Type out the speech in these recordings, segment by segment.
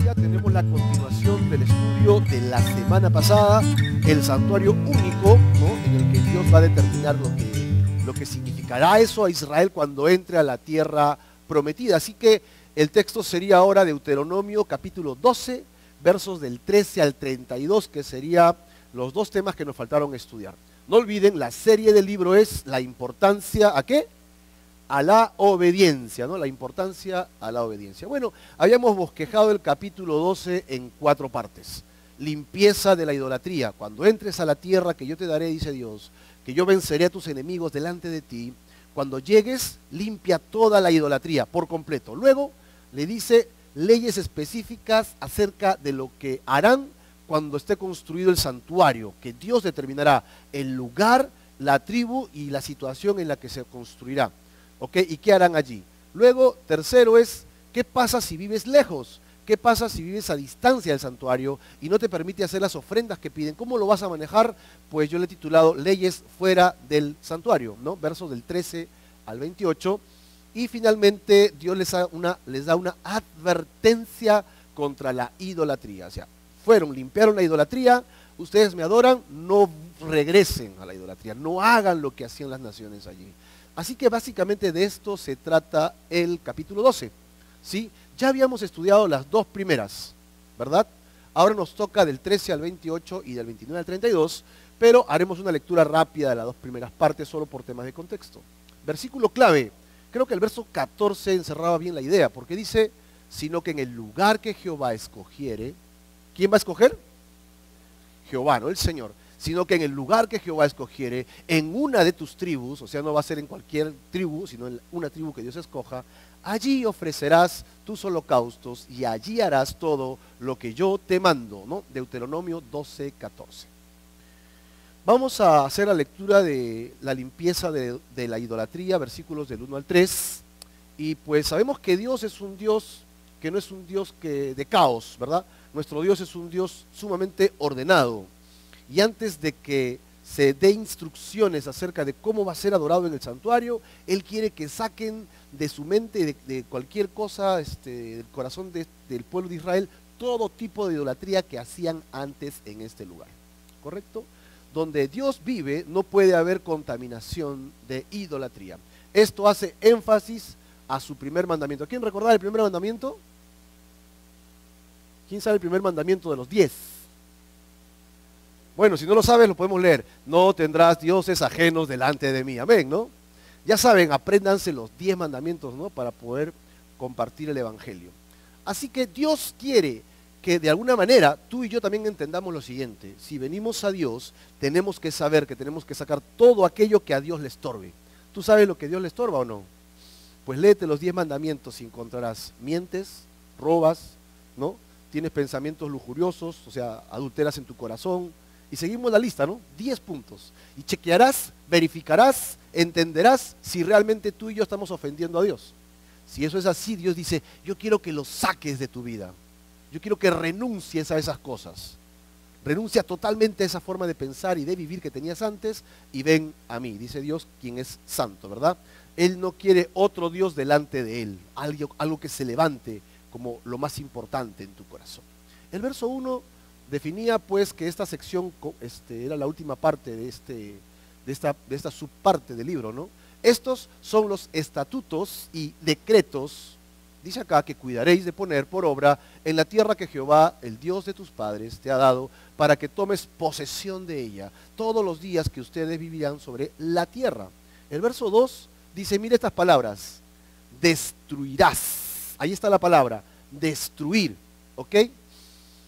día tenemos la continuación del estudio de la semana pasada, el santuario único, ¿no?, en el que Dios va a determinar lo que significará eso a Israel cuando entre a la tierra prometida. Así que el texto sería ahora Deuteronomio capítulo 12, versos del 13 al 32, que serían los dos temas que nos faltaron estudiar. No olviden, la serie del libro es la importancia, ¿a qué? A la obediencia, ¿no? La importancia a la obediencia. Bueno, habíamos bosquejado el capítulo 12 en 4 partes. Limpieza de la idolatría. Cuando entres a la tierra que yo te daré, dice Dios, que yo venceré a tus enemigos delante de ti. Cuando llegues, limpia toda la idolatría por completo. Luego le dice leyes específicas acerca de lo que harán cuando esté construido el santuario, que Dios determinará el lugar, la tribu y la situación en la que se construirá. ¿Ok? ¿Y qué harán allí? Luego, tercero es, ¿qué pasa si vives lejos? ¿Qué pasa si vives a distancia del santuario y no te permite hacer las ofrendas que piden? ¿Cómo lo vas a manejar? Pues yo le he titulado Leyes fuera del santuario, ¿no? Versos del 13 al 28. Y finalmente Dios les da una advertencia contra la idolatría. O sea, limpiaron la idolatría, ustedes me adoran, no regresen a la idolatría, no hagan lo que hacían las naciones allí. Así que básicamente de esto se trata el capítulo 12, ¿sí? Ya habíamos estudiado las 2 primeras, ¿verdad? Ahora nos toca del 13 al 28 y del 29 al 32, pero haremos una lectura rápida de las 2 primeras partes solo por temas de contexto. Versículo clave, creo que el verso 14 encerraba bien la idea, porque dice, sino que en el lugar que Jehová escogiere, ¿quién va a escoger? Jehová, no el Señor. Sino que en el lugar que Jehová escogiere, en una de tus tribus, o sea, no va a ser en cualquier tribu, sino en una tribu que Dios escoja, allí ofrecerás tus holocaustos y allí harás todo lo que yo te mando, ¿no? Deuteronomio 12, 14. Vamos a hacer la lectura de la limpieza de la idolatría, versículos del 1 al 3, y pues sabemos que Dios es un Dios que no es un Dios de caos, ¿verdad? Nuestro Dios es un Dios sumamente ordenado. Y antes de que se dé instrucciones acerca de cómo va a ser adorado en el santuario, Él quiere que saquen de su mente, de cualquier cosa, del corazón del pueblo de Israel, todo tipo de idolatría que hacían antes en este lugar. ¿Correcto? Donde Dios vive no puede haber contaminación de idolatría. Esto hace énfasis a su primer mandamiento. ¿Quién recordaba el primer mandamiento? ¿Quién sabe el primer mandamiento de los 10? Bueno, si no lo sabes, lo podemos leer. No tendrás dioses ajenos delante de mí. Amén, ¿no? Ya saben, apréndanse los 10 mandamientos, ¿no?, para poder compartir el evangelio. Así que Dios quiere que de alguna manera tú y yo también entendamos lo siguiente. Si venimos a Dios, tenemos que saber que tenemos que sacar todo aquello que a Dios le estorbe. ¿Tú sabes lo que a Dios le estorba o no? Pues léete los 10 mandamientos y encontrarás: mientes, robas, ¿no? Tienes pensamientos lujuriosos, o sea, adulteras en tu corazón. Y seguimos la lista, ¿no? 10 puntos. Y chequearás, verificarás, entenderás si realmente tú y yo estamos ofendiendo a Dios. Si eso es así, Dios dice, yo quiero que lo saques de tu vida. Yo quiero que renuncies a esas cosas. Renuncia totalmente a esa forma de pensar y de vivir que tenías antes y ven a mí, dice Dios, quien es santo, ¿verdad? Él no quiere otro Dios delante de Él, algo que se levante como lo más importante en tu corazón. El verso 1 definía pues que esta sección era la última parte de esta subparte del libro, ¿no? Estos son los estatutos y decretos, dice acá, que cuidaréis de poner por obra en la tierra que Jehová, el Dios de tus padres, te ha dado, para que tomes posesión de ella todos los días que ustedes vivirán sobre la tierra. El verso 2 dice, mira estas palabras: destruirás. Ahí está la palabra, destruir, ¿ok?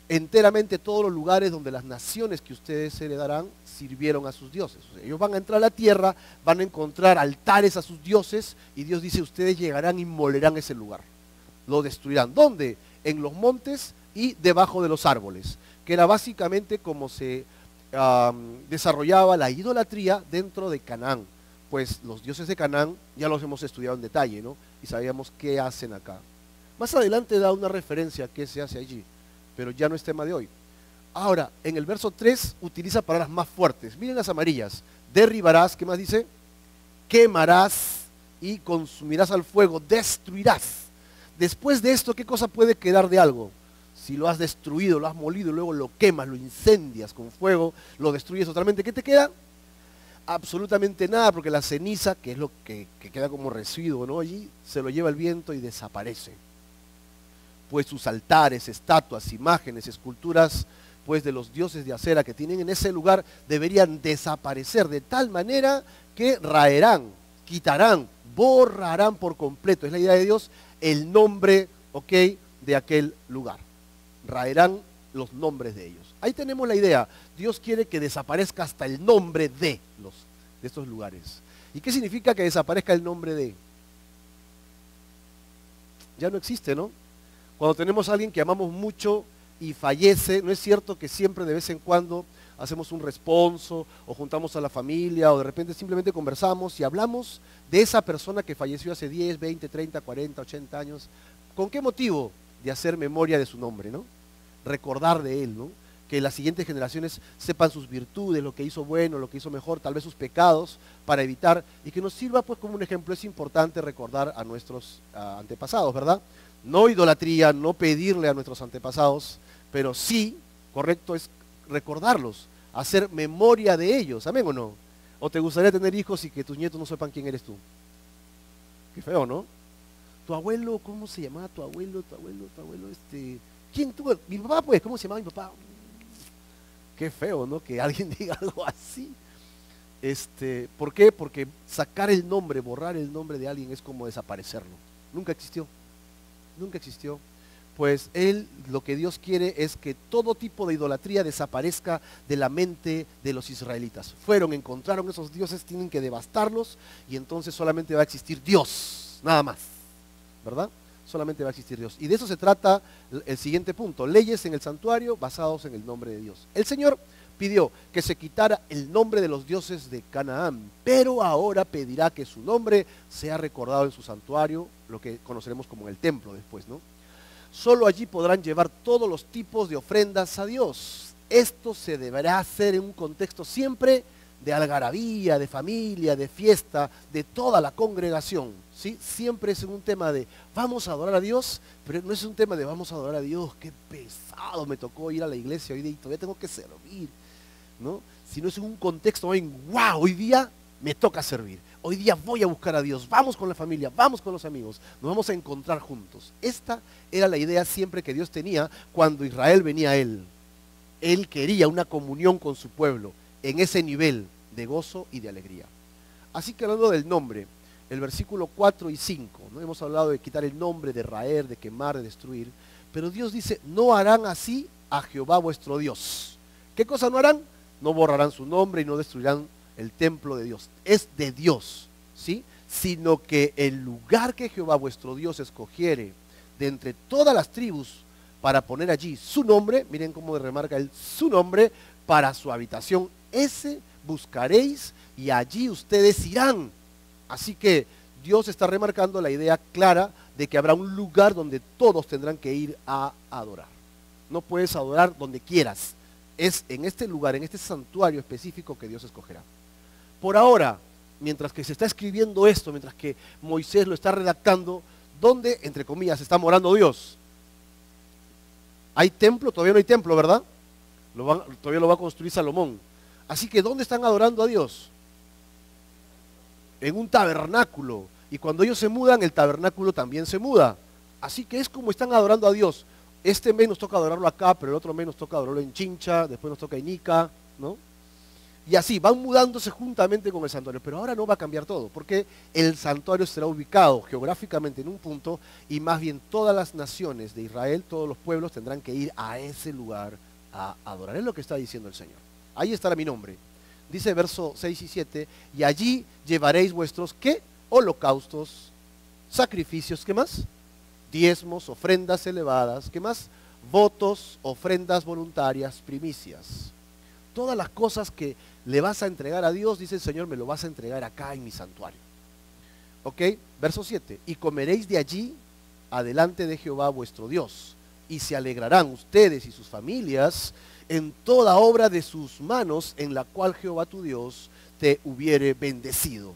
Enteramente todos los lugares donde las naciones que ustedes heredarán sirvieron a sus dioses. O sea, ellos van a entrar a la tierra, van a encontrar altares a sus dioses y Dios dice, ustedes llegarán y molerán ese lugar. Lo destruirán. ¿Dónde? En los montes y debajo de los árboles, que era básicamente como se desarrollaba la idolatría dentro de Canaán. Pues los dioses de Canaán ya los hemos estudiado en detalle, ¿no? Y sabíamos qué hacen acá. Más adelante da una referencia a qué se hace allí, pero ya no es tema de hoy. Ahora, en el verso 3 utiliza palabras más fuertes. Miren las amarillas. Derribarás, ¿qué más dice? Quemarás y consumirás al fuego, destruirás. Después de esto, ¿qué cosa puede quedar de algo? Si lo has destruido, lo has molido, y luego lo quemas, lo incendias con fuego, lo destruyes totalmente, ¿qué te queda? Absolutamente nada, porque la ceniza, que es lo que queda como residuo, ¿no? Allí se lo lleva el viento y desaparece. Pues sus altares, estatuas, imágenes, esculturas, pues de los dioses de acera que tienen en ese lugar deberían desaparecer de tal manera que raerán, quitarán, borrarán por completo, es la idea de Dios, el nombre, ¿ok?, de aquel lugar. Raerán los nombres de ellos. Ahí tenemos la idea. Dios quiere que desaparezca hasta el nombre de estos lugares. ¿Y qué significa que desaparezca el nombre de? Ya no existe, ¿no? Cuando tenemos a alguien que amamos mucho y fallece, ¿no es cierto que siempre de vez en cuando hacemos un responso o juntamos a la familia o de repente simplemente conversamos y hablamos de esa persona que falleció hace 10, 20, 30, 40, 80 años? ¿Con qué motivo? De hacer memoria de su nombre, ¿no? Recordar de él, ¿no? Que las siguientes generaciones sepan sus virtudes, lo que hizo bueno, lo que hizo mejor, tal vez sus pecados, para evitar, y que nos sirva pues como un ejemplo. Es importante recordar a nuestros antepasados, ¿verdad? No idolatría, no pedirle a nuestros antepasados, pero sí, correcto, es recordarlos, hacer memoria de ellos, ¿amén o no? ¿O te gustaría tener hijos y que tus nietos no sepan quién eres tú? Qué feo, ¿no? Tu abuelo, ¿cómo se llamaba tu abuelo? ¿Quién tuvo? Mi papá, pues, ¿cómo se llamaba mi papá? Qué feo, ¿no? Que alguien diga algo así. ¿Por qué? Porque sacar el nombre, borrar el nombre de alguien es como desaparecerlo. Nunca existió. Nunca existió. Pues lo que Dios quiere es que todo tipo de idolatría desaparezca de la mente de los israelitas. Encontraron esos dioses, tienen que devastarlos y entonces solamente va a existir Dios, nada más. ¿Verdad? Solamente va a existir Dios. Y de eso se trata el siguiente punto. Leyes en el santuario basados en el nombre de Dios. El Señor pidió que se quitara el nombre de los dioses de Canaán, pero ahora pedirá que su nombre sea recordado en su santuario, lo que conoceremos como el templo después, ¿no? Solo allí podrán llevar todos los tipos de ofrendas a Dios. Esto se deberá hacer en un contexto siempre de algarabía, de familia, de fiesta, de toda la congregación, ¿sí? Siempre es un tema de vamos a adorar a Dios, pero no es un tema de vamos a adorar a Dios, qué pesado me tocó ir a la iglesia hoy día y todavía tengo que servir, ¿no? Sino es en un contexto en wow, hoy día me toca servir, hoy día voy a buscar a Dios, vamos con la familia, vamos con los amigos, nos vamos a encontrar juntos. Esta era la idea siempre que Dios tenía cuando Israel venía a Él. Él quería una comunión con su pueblo en ese nivel de gozo y de alegría. Así que hablando del nombre, el versículo 4 y 5, ¿no? Hemos hablado de quitar el nombre, de raer, de quemar, de destruir, pero Dios dice, no harán así a Jehová vuestro Dios. ¿Qué cosa no harán? No borrarán su nombre y no destruirán el templo de Dios. Es de Dios, ¿sí? Sino que el lugar que Jehová vuestro Dios escogiere de entre todas las tribus para poner allí su nombre, miren cómo remarca él, su nombre para su habitación, ese buscaréis y allí ustedes irán. Así que Dios está remarcando la idea clara de que habrá un lugar donde todos tendrán que ir a adorar. No puedes adorar donde quieras, es en este lugar, en este santuario específico que Dios escogerá. Por ahora, mientras que se está escribiendo esto, mientras que Moisés lo está redactando, ¿dónde, entre comillas, está morando Dios? ¿Hay templo? Todavía no hay templo, ¿verdad? Todavía lo va a construir Salomón. Así que ¿dónde están adorando a Dios? En un tabernáculo. Y cuando ellos se mudan, el tabernáculo también se muda. Así que es como están adorando a Dios. Este mes nos toca adorarlo acá, pero el otro mes nos toca adorarlo en Chincha, después nos toca en Ica, ¿no? Y así, van mudándose juntamente con el santuario. Pero ahora no va a cambiar todo, porque el santuario será ubicado geográficamente en un punto y más bien todas las naciones de Israel, todos los pueblos tendrán que ir a ese lugar a adorar. Es lo que está diciendo el Señor. Ahí estará mi nombre. Dice verso 6 y 7, y allí llevaréis vuestros, ¿qué? Holocaustos, sacrificios, ¿qué más? Diezmos, ofrendas elevadas, ¿qué más? Votos, ofrendas voluntarias, primicias. Todas las cosas que le vas a entregar a Dios, dice el Señor, me lo vas a entregar acá en mi santuario. ¿Ok? Verso 7, y comeréis de allí adelante de Jehová vuestro Dios, y se alegrarán ustedes y sus familias en toda obra de sus manos en la cual Jehová tu Dios te hubiere bendecido.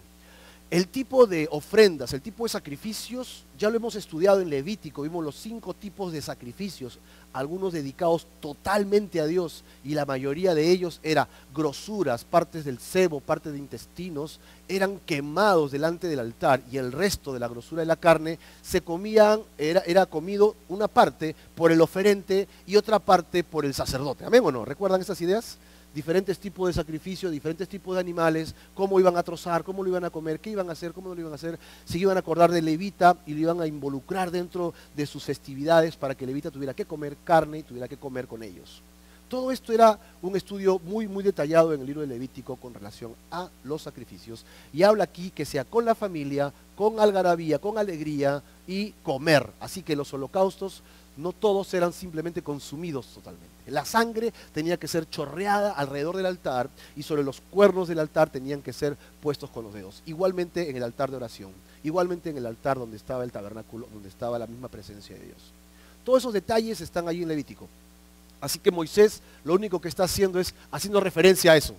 El tipo de ofrendas, el tipo de sacrificios, ya lo hemos estudiado en Levítico, vimos los 5 tipos de sacrificios, algunos dedicados totalmente a Dios y la mayoría de ellos eran grosuras, partes del sebo, partes de intestinos, eran quemados delante del altar y el resto de la grosura de la carne se comían, era comido una parte por el oferente y otra parte por el sacerdote. ¿Amén o no? ¿Recuerdan estas ideas? Diferentes tipos de sacrificios, diferentes tipos de animales, cómo iban a trozar, cómo lo iban a comer, qué iban a hacer, cómo no lo iban a hacer, se iban a acordar de Levita y lo iban a involucrar dentro de sus festividades para que Levita tuviera que comer carne y tuviera que comer con ellos. Todo esto era un estudio muy detallado en el libro de Levítico con relación a los sacrificios y habla aquí que sea con la familia, con algarabía, con alegría y comer. Así que los holocaustos no todos eran simplemente consumidos totalmente. La sangre tenía que ser chorreada alrededor del altar y sobre los cuernos del altar tenían que ser puestos con los dedos. Igualmente en el altar de oración, igualmente en el altar donde estaba el tabernáculo, donde estaba la misma presencia de Dios. Todos esos detalles están allí en Levítico. Así que Moisés lo único que está haciendo es haciendo referencia a eso,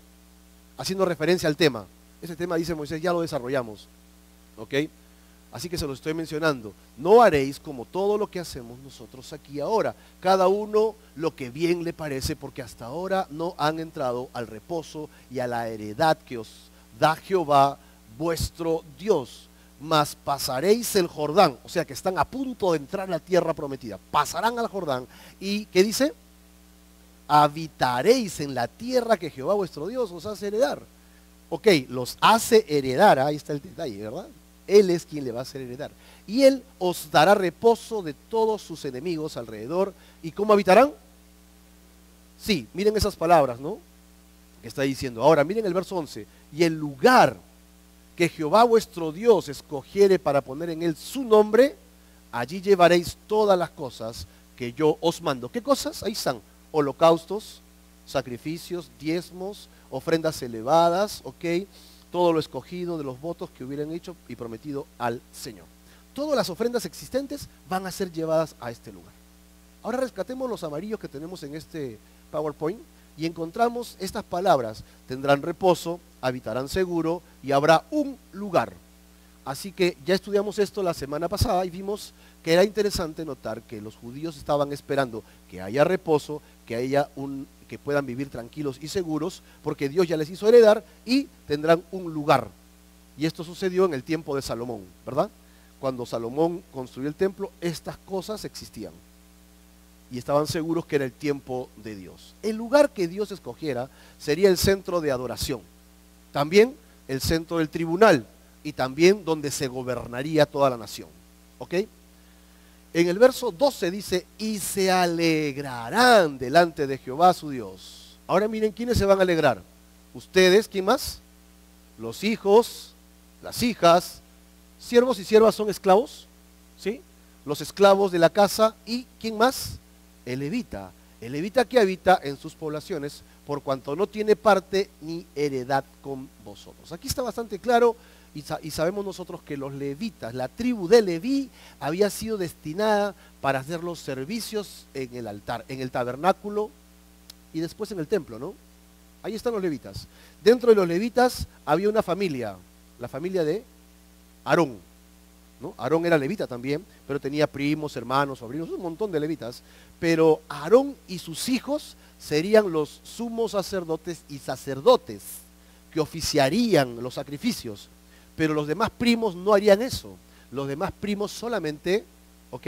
haciendo referencia al tema. Ese tema, dice Moisés, ya lo desarrollamos, ¿ok? Así que se lo estoy mencionando. No haréis como todo lo que hacemos nosotros aquí ahora. Cada uno lo que bien le parece, porque hasta ahora no han entrado al reposo y a la heredad que os da Jehová vuestro Dios. Mas pasaréis el Jordán. O sea que están a punto de entrar a la tierra prometida. Pasarán al Jordán. ¿Y qué dice? Habitaréis en la tierra que Jehová vuestro Dios os hace heredar. Ok, los hace heredar. Ahí está el detalle, ¿verdad? Él es quien le va a hacer heredar. Y Él os dará reposo de todos sus enemigos alrededor. ¿Y cómo habitarán? Sí, miren esas palabras, ¿no? Que está diciendo. Ahora, miren el verso 11. Y el lugar que Jehová vuestro Dios escogiere para poner en él su nombre, allí llevaréis todas las cosas que yo os mando. ¿Qué cosas? Ahí están. Holocaustos, sacrificios, diezmos, ofrendas elevadas, ¿ok? Todo lo escogido de los votos que hubieran hecho y prometido al Señor. Todas las ofrendas existentes van a ser llevadas a este lugar. Ahora rescatemos los amarillos que tenemos en este PowerPoint y encontramos estas palabras. Tendrán reposo, habitarán seguro y habrá un lugar. Así que ya estudiamos esto la semana pasada y vimos que era interesante notar que los judíos estaban esperando que haya reposo, que puedan vivir tranquilos y seguros, porque Dios ya les hizo heredar y tendrán un lugar. Y esto sucedió en el tiempo de Salomón, ¿verdad? Cuando Salomón construyó el templo, estas cosas existían. Y estaban seguros que era el tiempo de Dios. El lugar que Dios escogiera sería el centro de adoración. También el centro del tribunal y también donde se gobernaría toda la nación. ¿Ok? En el verso 12 dice, y se alegrarán delante de Jehová su Dios. Ahora miren, ¿quiénes se van a alegrar? Ustedes, ¿quién más? Los hijos, las hijas, siervos y siervas son esclavos, ¿sí? Los esclavos de la casa y ¿quién más? El levita que habita en sus poblaciones, por cuanto no tiene parte ni heredad con vosotros. Aquí está bastante claro. Y sabemos nosotros que los levitas, la tribu de Leví, había sido destinada para hacer los servicios en el altar, en el tabernáculo y después en el templo, ¿no? Ahí están los levitas. Dentro de los levitas había una familia, la familia de Aarón, ¿no? Aarón era levita también, pero tenía primos, hermanos, sobrinos, un montón de levitas. Pero Aarón y sus hijos serían los sumos sacerdotes y sacerdotes que oficiarían los sacrificios. Pero los demás primos no harían eso. Los demás primos solamente, ¿ok?,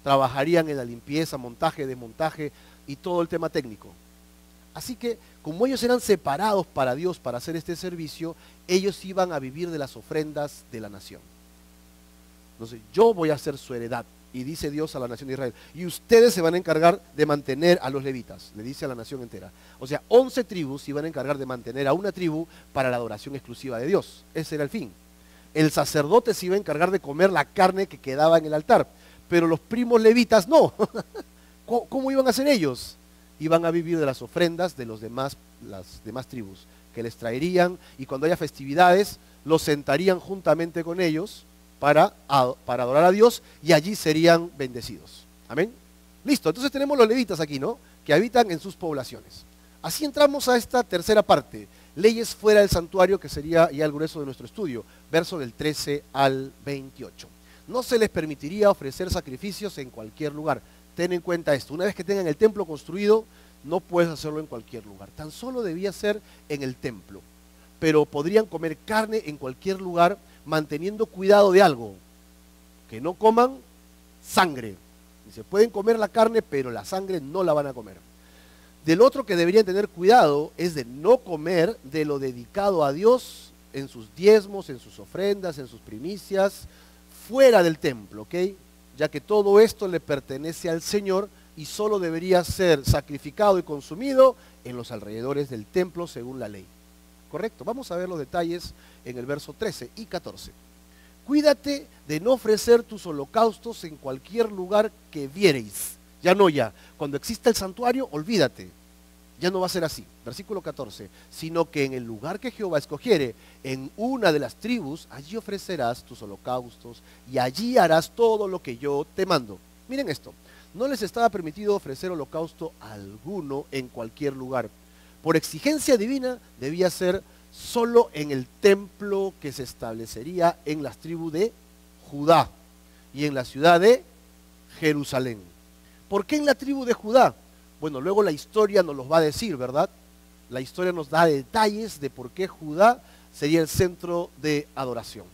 trabajarían en la limpieza, montaje, desmontaje y todo el tema técnico. Así que, como ellos eran separados para Dios para hacer este servicio, ellos iban a vivir de las ofrendas de la nación. Entonces, yo voy a ser su heredad. Y dice Dios a la nación de Israel, y ustedes se van a encargar de mantener a los levitas, le dice a la nación entera. O sea, 11 tribus se iban a encargar de mantener a una tribu para la adoración exclusiva de Dios. Ese era el fin. El sacerdote se iba a encargar de comer la carne que quedaba en el altar, pero los primos levitas no. ¿Cómo iban a hacer ellos? Iban a vivir de las ofrendas de las demás tribus, que les traerían, y cuando haya festividades, los sentarían juntamente con ellos, para adorar a Dios, y allí serían bendecidos. Amén. Listo, entonces tenemos los levitas aquí, ¿no? Que habitan en sus poblaciones. Así entramos a esta tercera parte, leyes fuera del santuario, que sería ya el grueso de nuestro estudio, verso del 13 al 28. No se les permitiría ofrecer sacrificios en cualquier lugar. Ten en cuenta esto, una vez que tengan el templo construido, no puedes hacerlo en cualquier lugar. Tan solo debía ser en el templo. Pero podrían comer carne en cualquier lugar, manteniendo cuidado de algo, que no coman sangre. Se pueden comer la carne, pero la sangre no la van a comer. Del otro que deberían tener cuidado es de no comer de lo dedicado a Dios en sus diezmos, en sus ofrendas, en sus primicias, fuera del templo, ¿ok? Ya que todo esto le pertenece al Señor y solo debería ser sacrificado y consumido en los alrededores del templo según la ley. ¿Correcto? Vamos a ver los detalles en el verso 13 y 14. Cuídate de no ofrecer tus holocaustos en cualquier lugar que viereis. Ya no ya. Cuando exista el santuario, olvídate. Ya no va a ser así. Versículo 14. Sino que en el lugar que Jehová escogiere, en una de las tribus, allí ofrecerás tus holocaustos y allí harás todo lo que yo te mando. Miren esto. No les estaba permitido ofrecer holocausto alguno en cualquier lugar. Por exigencia divina debía ser solo en el templo que se establecería en las tribus de Judá y en la ciudad de Jerusalén. ¿Por qué en la tribu de Judá? Bueno, luego la historia nos los va a decir, ¿verdad? La historia nos da detalles de por qué Judá sería el centro de adoración.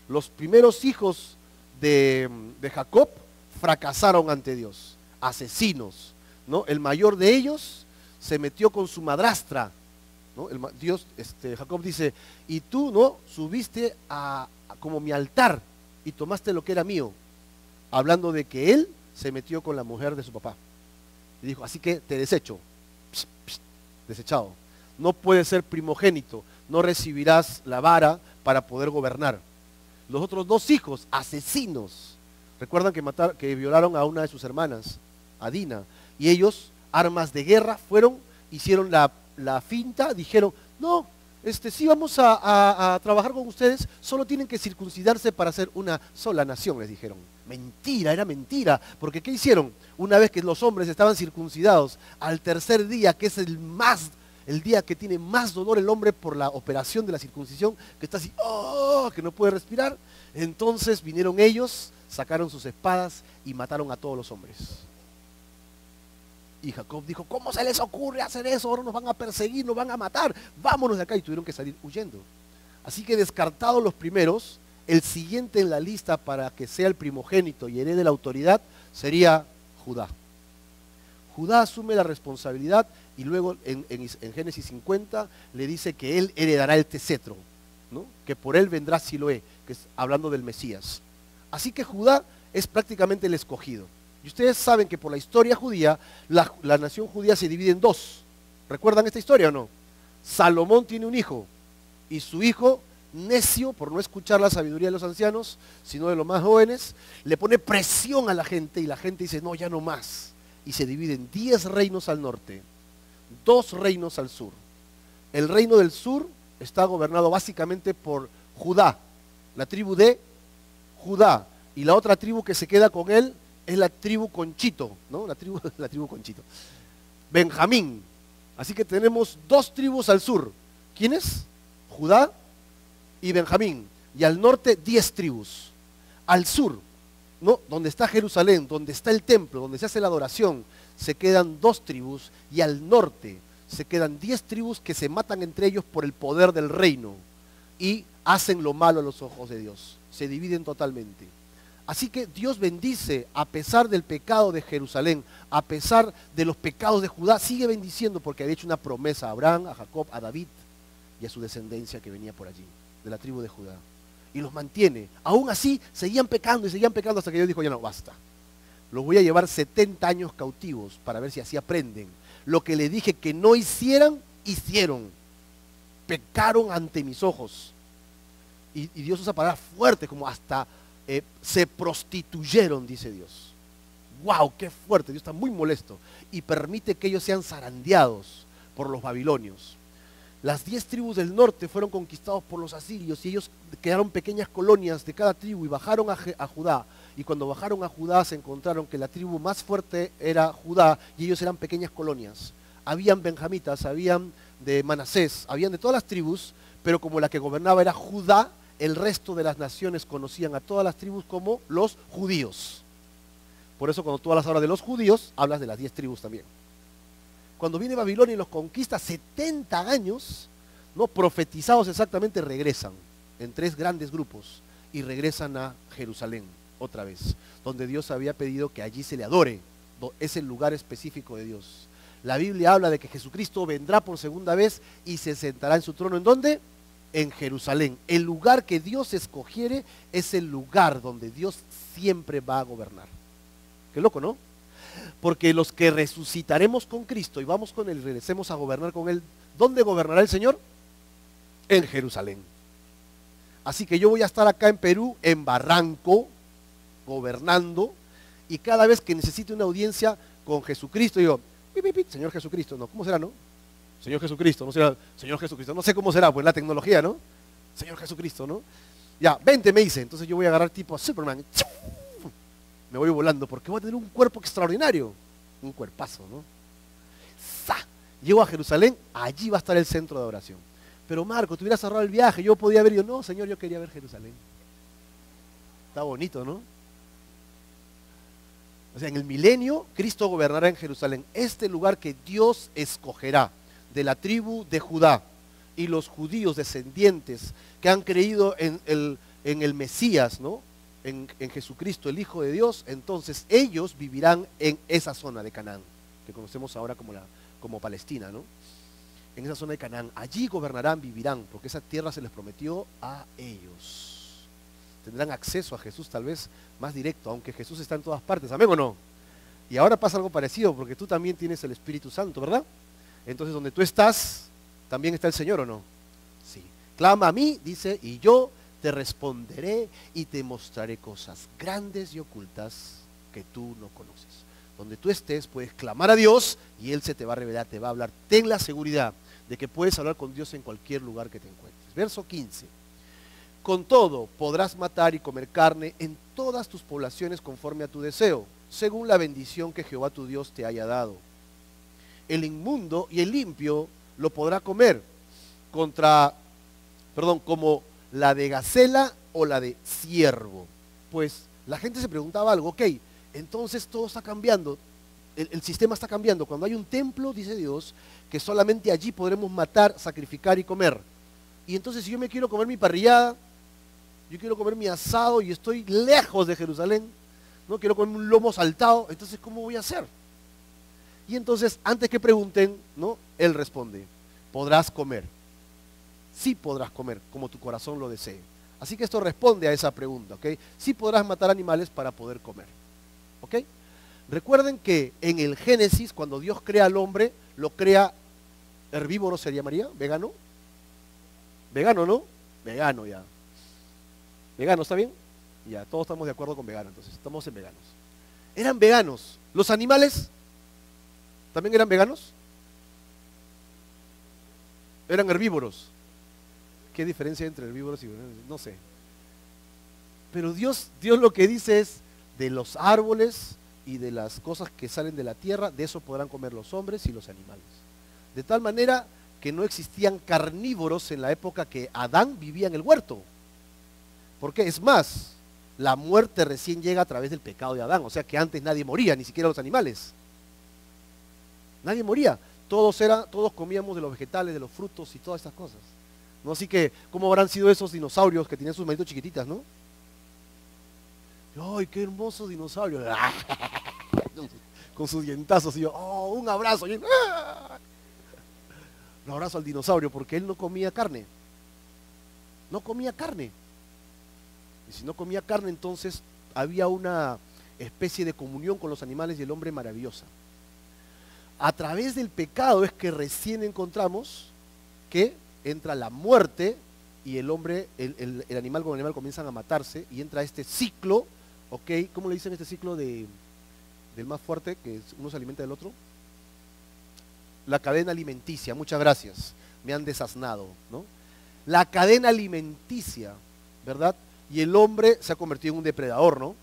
Los primeros hijos de Jacob fracasaron ante Dios, asesinos, ¿no? El mayor de ellos se metió con su madrastra, ¿no? Jacob dice, y tú, ¿no? Subiste como mi altar y tomaste lo que era mío, hablando de que él se metió con la mujer de su papá. Y dijo, así que te desecho, desechado. No puedes ser primogénito, no recibirás la vara para poder gobernar. Los otros dos hijos, asesinos, recuerdan que violaron a una de sus hermanas, a Dina, y ellos, armas de guerra, hicieron la finta, dijeron, no, sí vamos a trabajar con ustedes, solo tienen que circuncidarse para ser una sola nación, les dijeron. Mentira, era mentira, porque ¿qué hicieron? Una vez que los hombres estaban circuncidados, al tercer día, que es el día que tiene más dolor el hombre por la operación de la circuncisión, que está así, que no puede respirar, entonces vinieron ellos, sacaron sus espadas y mataron a todos los hombres. Y Jacob dijo, ¿cómo se les ocurre hacer eso? Ahora nos van a perseguir, nos van a matar, vámonos de acá. Y tuvieron que salir huyendo. Así que descartados los primeros, el siguiente en la lista para que sea el primogénito y herede la autoridad sería Judá. Judá asume la responsabilidad y luego en Génesis 50 le dice que él heredará el cetro, ¿no? Que por él vendrá Siloé, que es hablando del Mesías. Así que Judá es prácticamente el escogido. Y ustedes saben que por la historia judía, la nación judía se divide en dos. ¿Recuerdan esta historia o no? Salomón tiene un hijo y su hijo, necio por no escuchar la sabiduría de los ancianos, sino de los más jóvenes, le pone presión a la gente y la gente dice, no, ya no más. Y se dividen 10 reinos al norte, 2 reinos al sur. El reino del sur está gobernado básicamente por Judá, la tribu de Judá, y la otra tribu que se queda con él es la tribu Conchito, ¿no? La tribu Conchito. Benjamín. Así que tenemos 2 tribus al sur. ¿Quiénes? Judá y Benjamín. Y al norte 10 tribus. Al sur, ¿no? Donde está Jerusalén, donde está el templo, donde se hace la adoración, se quedan 2 tribus. Y al norte se quedan 10 tribus que se matan entre ellos por el poder del reino. Y hacen lo malo a los ojos de Dios. Se dividen totalmente. Así que Dios bendice a pesar del pecado de Jerusalén, a pesar de los pecados de Judá, sigue bendiciendo porque había hecho una promesa a Abraham, a Jacob, a David y a su descendencia que venía por allí, de la tribu de Judá. Y los mantiene. Aún así, seguían pecando hasta que Dios dijo, ya no, basta. Los voy a llevar 70 años cautivos para ver si así aprenden. Lo que le dije que no hicieran, hicieron. Pecaron ante mis ojos. Y Dios usa palabras fuertes como hasta... se prostituyeron, dice Dios. ¡Wow! ¡Qué fuerte! Dios está muy molesto y permite que ellos sean zarandeados por los babilonios. Las 10 tribus del norte fueron conquistados por los asirios y ellos quedaron pequeñas colonias de cada tribu y bajaron a Judá. Y cuando bajaron a Judá se encontraron que la tribu más fuerte era Judá y ellos eran pequeñas colonias. habían benjamitas, habían de Manasés, habían de todas las tribus, pero como la que gobernaba era Judá, el resto de las naciones conocían a todas las tribus como los judíos. Por eso cuando tú hablas ahora de los judíos, hablas de las 10 tribus también. Cuando viene Babilonia y los conquista, 70 años, ¿no?, profetizados exactamente, regresan en 3 grandes grupos y regresan a Jerusalén otra vez, donde Dios había pedido que allí se le adore. Es el lugar específico de Dios. La Biblia habla de que Jesucristo vendrá por segunda vez y se sentará en su trono. ¿En dónde? En Jerusalén. El lugar que Dios escogiere es el lugar donde Dios siempre va a gobernar. Qué loco, ¿no? Porque los que resucitaremos con Cristo y vamos con Él y regresemos a gobernar con Él, ¿dónde gobernará el Señor? En Jerusalén. Así que yo voy a estar acá en Perú, en Barranco, gobernando, y cada vez que necesite una audiencia con Jesucristo, digo, Señor Jesucristo, no, ¿cómo será, no? Señor Jesucristo, no será Señor Jesucristo, no sé cómo será, pues la tecnología, ¿no? Señor Jesucristo, ¿no? Ya, vente, me dice, entonces yo voy a agarrar tipo a Superman, me voy volando, porque voy a tener un cuerpo extraordinario, un cuerpazo, ¿no? ¡Sa! Llego a Jerusalén, allí va a estar el centro de adoración. Pero Marco, te hubieras cerrado el viaje, yo podía ver, yo, no, Señor, yo quería ver Jerusalén. Está bonito, ¿no? O sea, en el milenio, Cristo gobernará en Jerusalén, este lugar que Dios escogerá de la tribu de Judá, y los judíos descendientes que han creído en el Mesías, ¿no?, en Jesucristo, el Hijo de Dios, entonces ellos vivirán en esa zona de Canaán, que conocemos ahora como Palestina, ¿no? En esa zona de Canaán, allí gobernarán, vivirán, porque esa tierra se les prometió a ellos. Tendrán acceso a Jesús tal vez más directo, aunque Jesús está en todas partes, ¿amén o no? Y ahora pasa algo parecido, porque tú también tienes el Espíritu Santo, ¿verdad? Entonces donde tú estás, también está el Señor, ¿o no? Sí. Clama a mí, dice, y yo te responderé y te mostraré cosas grandes y ocultas que tú no conoces. Donde tú estés, puedes clamar a Dios y Él se te va a revelar, te va a hablar. Ten la seguridad de que puedes hablar con Dios en cualquier lugar que te encuentres. Verso 15. Con todo, podrás matar y comer carne en todas tus poblaciones conforme a tu deseo, según la bendición que Jehová tu Dios te haya dado. El inmundo y el limpio lo podrá comer como la de gacela o la de ciervo. Pues la gente se preguntaba algo, ok, entonces todo está cambiando, el sistema está cambiando. Cuando hay un templo, dice Dios, que solamente allí podremos matar, sacrificar y comer. Y entonces si yo me quiero comer mi parrillada, yo quiero comer mi asado y estoy lejos de Jerusalén, no quiero comer un lomo saltado, entonces ¿cómo voy a hacer? Y entonces, antes que pregunten, ¿no?, Él responde, podrás comer. Sí podrás comer, como tu corazón lo desee. Así que esto responde a esa pregunta, ¿ok? Sí podrás matar animales para poder comer, ¿ok? Recuerden que en el Génesis, cuando Dios crea al hombre, lo crea herbívoro, ¿se llamaría? ¿Vegano? ¿Vegano, no? Vegano ya. ¿Vegano está bien? Ya, todos estamos de acuerdo con vegano, entonces, estamos en veganos. Eran veganos. ¿Los animales también eran veganos? Eran herbívoros. ¿Qué diferencia entre herbívoros y veganos? No sé. Pero Dios lo que dice es, de los árboles y de las cosas que salen de la tierra, de eso podrán comer los hombres y los animales. De tal manera que no existían carnívoros en la época que Adán vivía en el huerto. Porque es más, la muerte recién llega a través del pecado de Adán, o sea que antes nadie moría, ni siquiera los animales. Nadie moría, todos comíamos de los vegetales, de los frutos y todas estas cosas, ¿no? Así que, ¿cómo habrán sido esos dinosaurios que tenían sus manitos chiquititas, no? ¡Ay, qué hermoso dinosaurio! Con sus dientazos, y yo, ¡oh, un abrazo! Y, ¡ah! Un abrazo al dinosaurio, porque él no comía carne. No comía carne. Y si no comía carne, entonces había una especie de comunión con los animales y el hombre maravillosa. A través del pecado es que recién encontramos que entra la muerte y el hombre, el animal con el animal comienzan a matarse y entra este ciclo, ¿ok? ¿Cómo le dicen este ciclo del más fuerte, que uno se alimenta del otro? La cadena alimenticia, muchas gracias, me han desasnado, ¿no? La cadena alimenticia, ¿verdad? Y el hombre se ha convertido en un depredador, ¿no?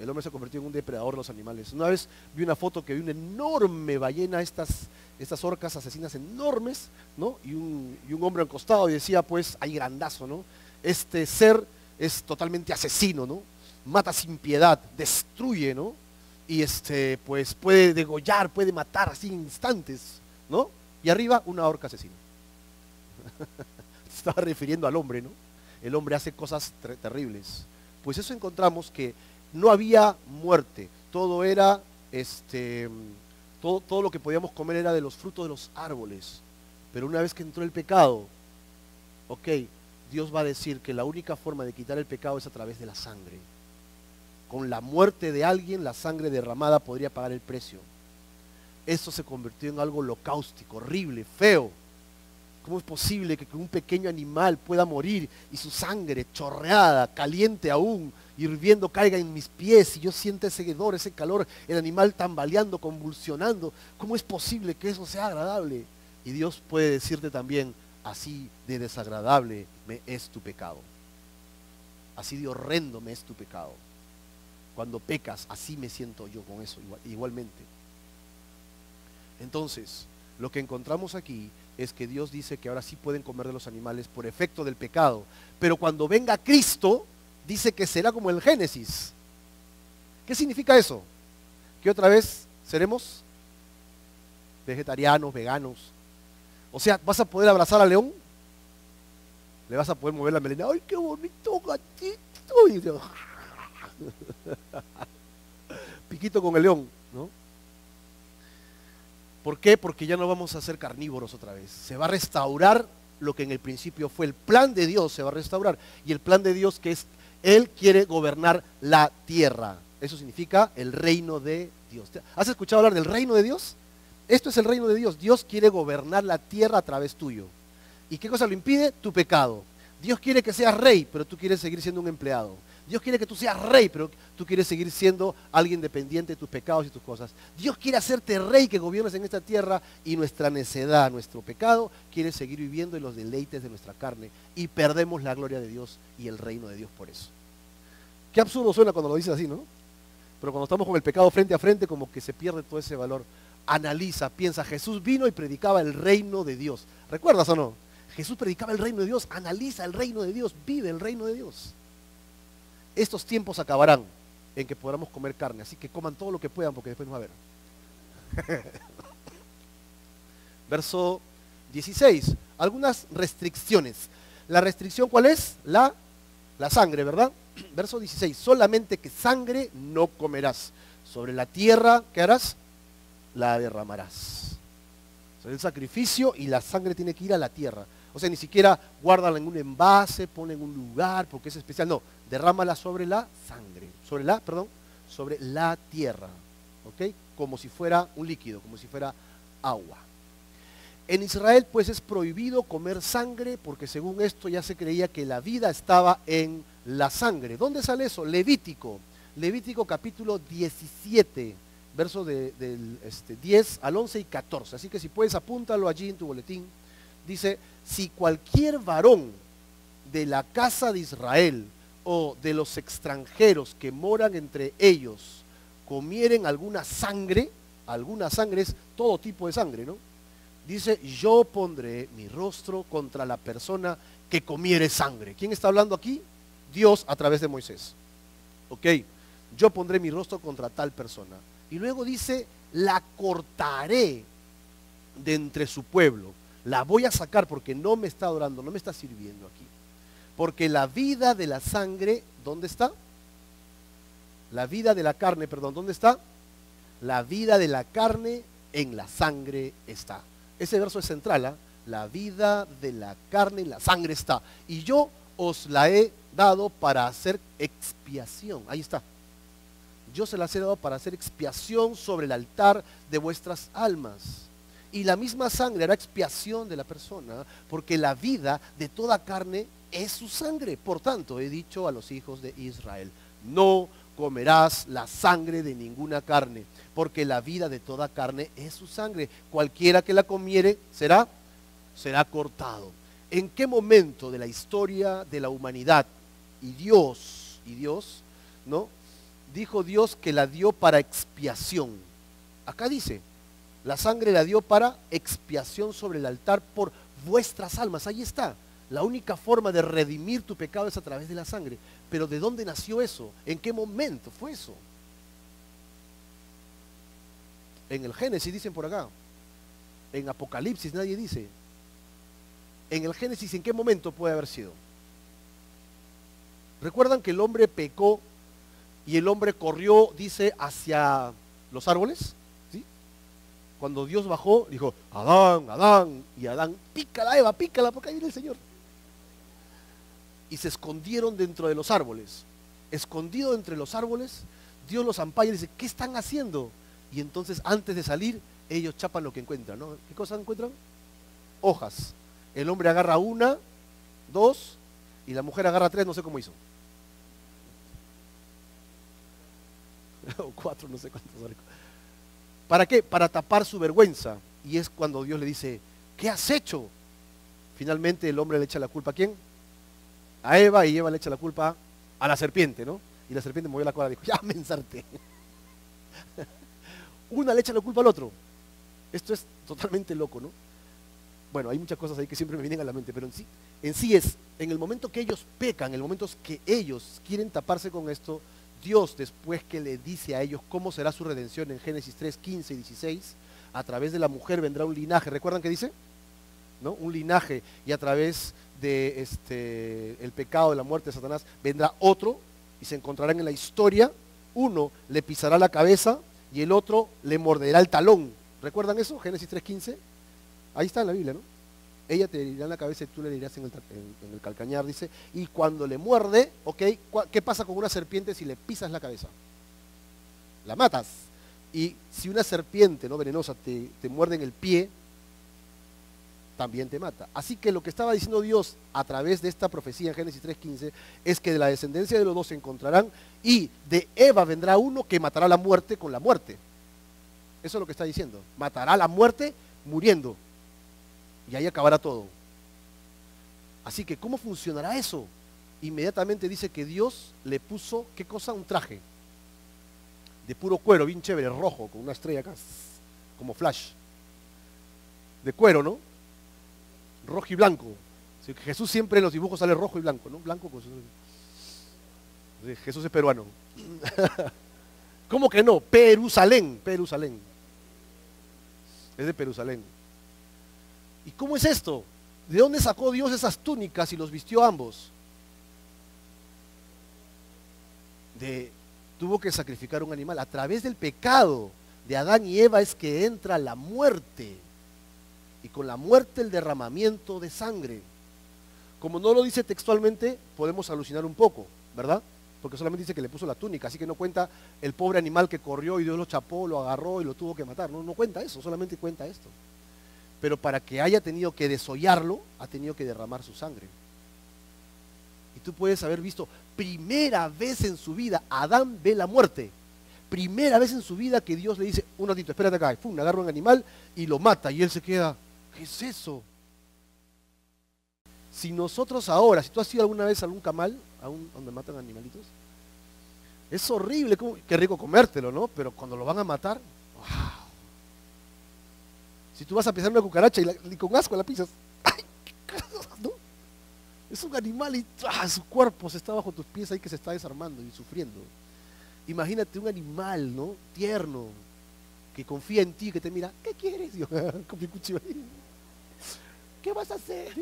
El hombre se ha convertido en un depredador de los animales. Una vez vi una foto que vi una enorme ballena, estas estas orcas asesinas enormes, ¿no? Y un hombre al costado y decía, pues, ahí grandazo, ¿no? Este ser es totalmente asesino, ¿no? Mata sin piedad, destruye, ¿no? Y pues puede degollar, puede matar así en instantes, ¿no? Y arriba una orca asesina. Se estaba refiriendo al hombre, ¿no? El hombre hace cosas terribles. Pues eso encontramos que no había muerte, todo era, todo lo que podíamos comer era de los frutos de los árboles. Pero una vez que entró el pecado, ok, Dios va a decir que la única forma de quitar el pecado es a través de la sangre. Con la muerte de alguien, la sangre derramada podría pagar el precio. Eso se convirtió en algo holocáustico, horrible, feo. ¿Cómo es posible que un pequeño animal pueda morir y su sangre chorreada, caliente aún, hirviendo, caiga en mis pies y yo sienta ese hedor, ese calor, el animal tambaleando, convulsionando? ¿Cómo es posible que eso sea agradable? Y Dios puede decirte también, así de desagradable me es tu pecado. Así de horrendo me es tu pecado. Cuando pecas, así me siento yo con eso, igualmente. Entonces, lo que encontramos aquí es que Dios dice que ahora sí pueden comer de los animales por efecto del pecado. Pero cuando venga Cristo, dice que será como el Génesis. ¿Qué significa eso? Que otra vez seremos vegetarianos, veganos. O sea, ¿vas a poder abrazar al león? ¿Le vas a poder mover la melena? ¡Ay, qué bonito gatito! Y yo, piquito con el león, ¿no? ¿Por qué? Porque ya no vamos a ser carnívoros otra vez. Se va a restaurar lo que en el principio fue. El plan de Dios se va a restaurar. Y el plan de Dios que es, Él quiere gobernar la tierra. Eso significa el reino de Dios. ¿Has escuchado hablar del reino de Dios? Esto es el reino de Dios. Dios quiere gobernar la tierra a través tuyo. ¿Y qué cosa lo impide? Tu pecado. Dios quiere que seas rey, pero tú quieres seguir siendo un empleado. Dios quiere que tú seas rey, pero tú quieres seguir siendo alguien dependiente de tus pecados y tus cosas. Dios quiere hacerte rey, que gobiernes en esta tierra, y nuestra necedad, nuestro pecado, quiere seguir viviendo en los deleites de nuestra carne y perdemos la gloria de Dios y el reino de Dios por eso. Qué absurdo suena cuando lo dices así, ¿no? Pero cuando estamos con el pecado frente a frente, como que se pierde todo ese valor. Analiza, piensa, Jesús vino y predicaba el reino de Dios. ¿Recuerdas o no? Jesús predicaba el reino de Dios, analiza el reino de Dios, vive el reino de Dios. Estos tiempos acabarán en que podamos comer carne, así que coman todo lo que puedan porque después no va a haber. Verso 16, algunas restricciones. ¿La restricción cuál es? La sangre, ¿verdad? Verso 16, solamente que sangre no comerás. Sobre la tierra, ¿qué harás? La derramarás. Sobre el sacrificio y la sangre tiene que ir a la tierra. O sea, ni siquiera guárdala en un envase, ponla en un lugar porque es especial. No, derrámala sobre la sangre, sobre la tierra, ¿ok? Como si fuera un líquido, como si fuera agua. En Israel pues es prohibido comer sangre porque según esto ya se creía que la vida estaba en la sangre. ¿Dónde sale eso? Levítico capítulo 17, versos del 10 al 11 y 14. Así que si puedes apúntalo allí en tu boletín. Dice, si cualquier varón de la casa de Israel o de los extranjeros que moran entre ellos comieren alguna sangre es todo tipo de sangre, ¿no? Dice, yo pondré mi rostro contra la persona que comiere sangre. ¿Quién está hablando aquí? Dios a través de Moisés. Ok, yo pondré mi rostro contra tal persona. Y luego dice, la cortaré de entre su pueblo. La voy a sacar porque no me está adorando, no me está sirviendo aquí. Porque la vida de la sangre, ¿dónde está? La vida de la carne, perdón, ¿dónde está? La vida de la carne en la sangre está. Ese verso es central, ¿eh? La vida de la carne en la sangre está. Y yo os la he dado para hacer expiación. Ahí está. Yo se las he dado para hacer expiación sobre el altar de vuestras almas. Y la misma sangre hará expiación de la persona, porque la vida de toda carne es su sangre. Por tanto, he dicho a los hijos de Israel, no comerás la sangre de ninguna carne, porque la vida de toda carne es su sangre. Cualquiera que la comiere será cortado. ¿En qué momento de la historia de la humanidad y Dios, ¿no? Dijo Dios que la dio para expiación? Acá dice, La sangre la dio para expiación sobre el altar por vuestras almas. Ahí está. La única forma de redimir tu pecado es a través de la sangre. Pero ¿de dónde nació eso? ¿En qué momento fue eso? En el Génesis dicen por acá. En Apocalipsis nadie dice. En el Génesis, ¿en qué momento puede haber sido? ¿Recuerdan que el hombre pecó y el hombre corrió, dice, hacia los árboles? ¿Sí? Cuando Dios bajó, dijo, Adán, Adán, y Adán, pícala Eva, pícala, porque ahí viene el Señor. Y se escondieron dentro de los árboles. Escondido entre los árboles, Dios los ampara y dice, ¿qué están haciendo? Y entonces, antes de salir, ellos chapan lo que encuentran, ¿no? ¿Qué cosas encuentran? Hojas. El hombre agarra una, dos, y la mujer agarra tres, no sé cómo hizo. O cuatro, no sé cuántos. ¿Para qué? Para tapar su vergüenza. Y es cuando Dios le dice, ¿qué has hecho? Finalmente el hombre le echa la culpa ¿a quién? A Eva, y Eva le echa la culpa a la serpiente, ¿no? Y la serpiente movió la cola y dijo, ya me ensarté. Una le echa la culpa al otro. Esto es totalmente loco, ¿no? Bueno, hay muchas cosas ahí que siempre me vienen a la mente, pero en sí es, en el momento que ellos pecan, en el momento que ellos quieren taparse con esto, Dios, después que le dice a ellos cómo será su redención en Génesis 3, 15 y 16, a través de la mujer vendrá un linaje. ¿Recuerdan qué dice? ¿No? Un linaje, y a través de el pecado de la muerte de Satanás vendrá otro, y se encontrarán en la historia. Uno le pisará la cabeza y el otro le morderá el talón. ¿Recuerdan eso? Génesis 3, 15. Ahí está en la Biblia, ¿no? Ella te herirá en la cabeza y tú le herirás en el calcañar, dice. Y cuando le muerde, ¿ok? ¿Qué pasa con una serpiente si le pisas la cabeza? La matas. Y si una serpiente, ¿no?, venenosa te muerde en el pie, también te mata. Así que lo que estaba diciendo Dios a través de esta profecía en Génesis 3:15 es que de la descendencia de los dos se encontrarán, y de Eva vendrá uno que matará la muerte con la muerte. Eso es lo que está diciendo. Matará la muerte muriendo. Y ahí acabará todo. Así que, ¿cómo funcionará eso? Inmediatamente dice que Dios le puso, ¿qué cosa? Un traje de puro cuero, bien chévere, rojo, con una estrella acá, como Flash. De cuero, ¿no? Rojo y blanco. Así que Jesús siempre en los dibujos sale rojo y blanco, ¿no? Blanco, pues, Jesús es peruano. ¿Cómo que no? Perusalén. Es de Perusalén. ¿Y cómo es esto? ¿De dónde sacó Dios esas túnicas y los vistió a ambos? Tuvo que sacrificar un animal. A través del pecado de Adán y Eva es que entra la muerte. Y con la muerte el derramamiento de sangre. Como no lo dice textualmente, podemos alucinar un poco, ¿verdad? Porque solamente dice que le puso la túnica, así que no cuenta el pobre animal que corrió y Dios lo chapó, lo agarró y lo tuvo que matar. No cuenta eso, solamente cuenta esto. Pero para que haya tenido que desollarlo, ha tenido que derramar su sangre. Y tú puedes haber visto, primera vez en su vida, Adán ve la muerte. Primera vez en su vida que Dios le dice, un ratito, espérate acá, pum, agarra un animal y lo mata. Y él se queda, ¿qué es eso? Si nosotros ahora, si tú has ido alguna vez a algún camal, donde matan animalitos, es horrible, qué rico comértelo, ¿no? Pero cuando lo van a matar, ¡wow! Si tú vas a pisar una cucaracha y con asco la pisas, ¡ay! ¿No? Es un animal y su cuerpo se está bajo tus pies ahí, que se está desarmando y sufriendo. Imagínate un animal, ¿no? Tierno, que confía en ti, que te mira, ¿qué quieres? Yo, con mi cuchillo ahí. ¿Qué vas a hacer?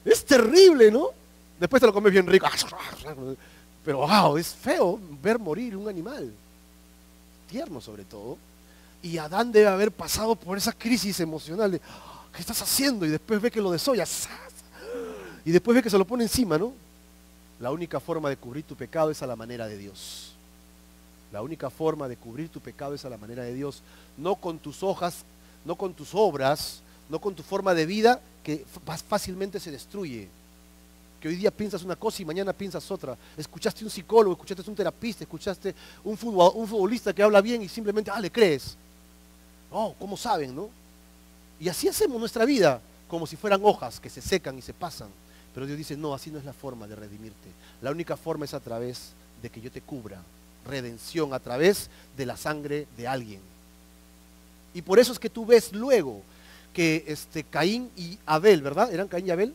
Es terrible, ¿no? Después te lo comes bien rico. Pero wow, es feo ver morir un animal. Tierno sobre todo. Y Adán debe haber pasado por esa crisis emocional de, ¿qué estás haciendo? Y después ve que lo desolla. Y después ve que se lo pone encima, ¿no? La única forma de cubrir tu pecado es a la manera de Dios. La única forma de cubrir tu pecado es a la manera de Dios. No con tus hojas, no con tus obras, no con tu forma de vida que fácilmente se destruye. Que hoy día piensas una cosa y mañana piensas otra. Escuchaste un psicólogo, escuchaste un terapista, escuchaste un futbolista que habla bien y simplemente, le crees. Oh, ¿cómo saben, no? Y así hacemos nuestra vida, como si fueran hojas que se secan y se pasan. Pero Dios dice, no, así no es la forma de redimirte. La única forma es a través de que yo te cubra redención a través de la sangre de alguien. Y por eso es que tú ves luego que Caín y Abel, ¿verdad? ¿Eran Caín y Abel?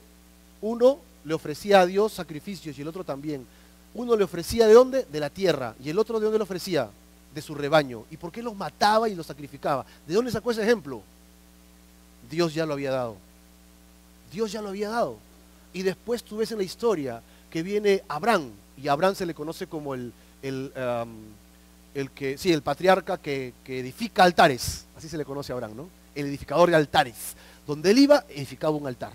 Uno le ofrecía a Dios sacrificios y el otro también. Uno le ofrecía ¿de dónde? De la tierra. ¿Y el otro de dónde le ofrecía? De su rebaño. ¿Y por qué los mataba y los sacrificaba? ¿De dónde sacó ese ejemplo? Dios ya lo había dado. Dios ya lo había dado. Y después tú ves en la historia que viene Abraham, y a Abraham se le conoce como el patriarca que edifica altares, así se le conoce a Abraham, ¿no? El edificador de altares. Donde él iba, edificaba un altar,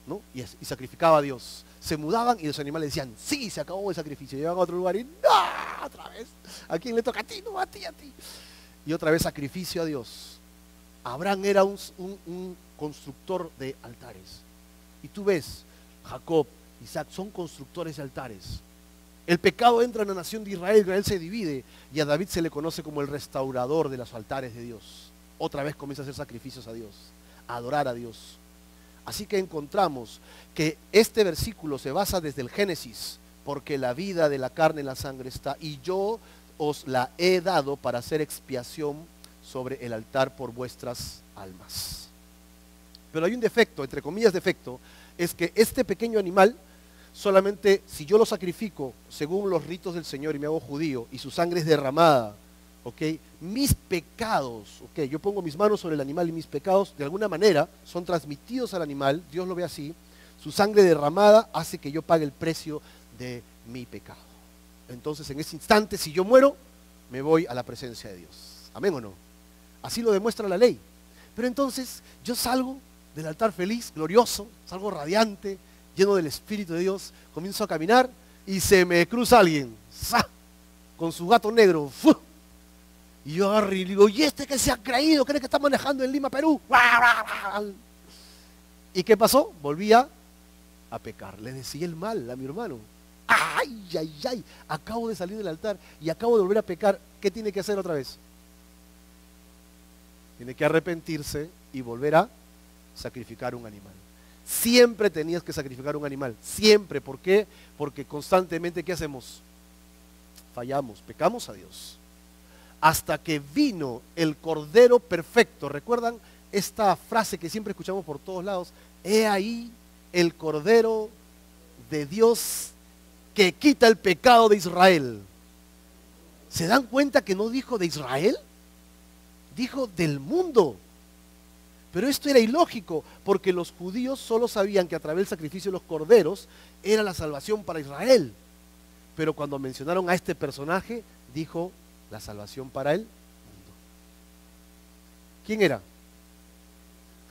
¿no? Y sacrificaba a Dios. Se mudaban y los animales decían, sí, se acabó el sacrificio. Llegaban a otro lugar y, no, otra vez. ¿A quién le toca? A ti, no, a ti, a ti. Y otra vez sacrificio a Dios. Abraham era un constructor de altares. Y tú ves, Jacob, Isaac, son constructores de altares. El pecado entra en la nación de Israel, Israel se divide, y a David se le conoce como el restaurador de los altares de Dios. Otra vez comienza a hacer sacrificios a Dios, a adorar a Dios. Así que encontramos que este versículo se basa desde el Génesis, porque la vida de la carne en la sangre está, y yo os la he dado para hacer expiación sobre el altar por vuestras almas. Pero hay un defecto, entre comillas defecto, es que este pequeño animal, solamente si yo lo sacrifico según los ritos del Señor y me hago judío, y su sangre es derramada, ¿ok? Mis pecados, ¿ok? Yo pongo mis manos sobre el animal y mis pecados de alguna manera son transmitidos al animal, Dios lo ve así, su sangre derramada hace que yo pague el precio de mi pecado. Entonces en ese instante, si yo muero, me voy a la presencia de Dios. ¿Amén o no? Así lo demuestra la ley. Pero entonces yo salgo del altar feliz, glorioso, salgo radiante, lleno del Espíritu de Dios, comienzo a caminar y se me cruza alguien, ¡za!, con su gato negro, ¡fu! Y yo agarro y digo, ¿y este que se ha creído? ¿Cree que está manejando en Lima, Perú? ¿Y qué pasó? Volvía a pecar, le decía el mal a mi hermano. ¡Ay, ay, ay! Acabo de salir del altar y acabo de volver a pecar. ¿Qué tiene que hacer otra vez? Tiene que arrepentirse y volver a sacrificar un animal. Siempre tenías que sacrificar un animal, siempre. ¿Por qué? Porque constantemente, ¿qué hacemos? Fallamos, pecamos a Dios. Hasta que vino el Cordero perfecto. ¿Recuerdan esta frase que siempre escuchamos por todos lados? He ahí el Cordero de Dios que quita el pecado de Israel. ¿Se dan cuenta que no dijo de Israel? Dijo del mundo. Pero esto era ilógico, porque los judíos solo sabían que a través del sacrificio de los corderos era la salvación para Israel. Pero cuando mencionaron a este personaje, dijo la salvación para el mundo. ¿Quién era?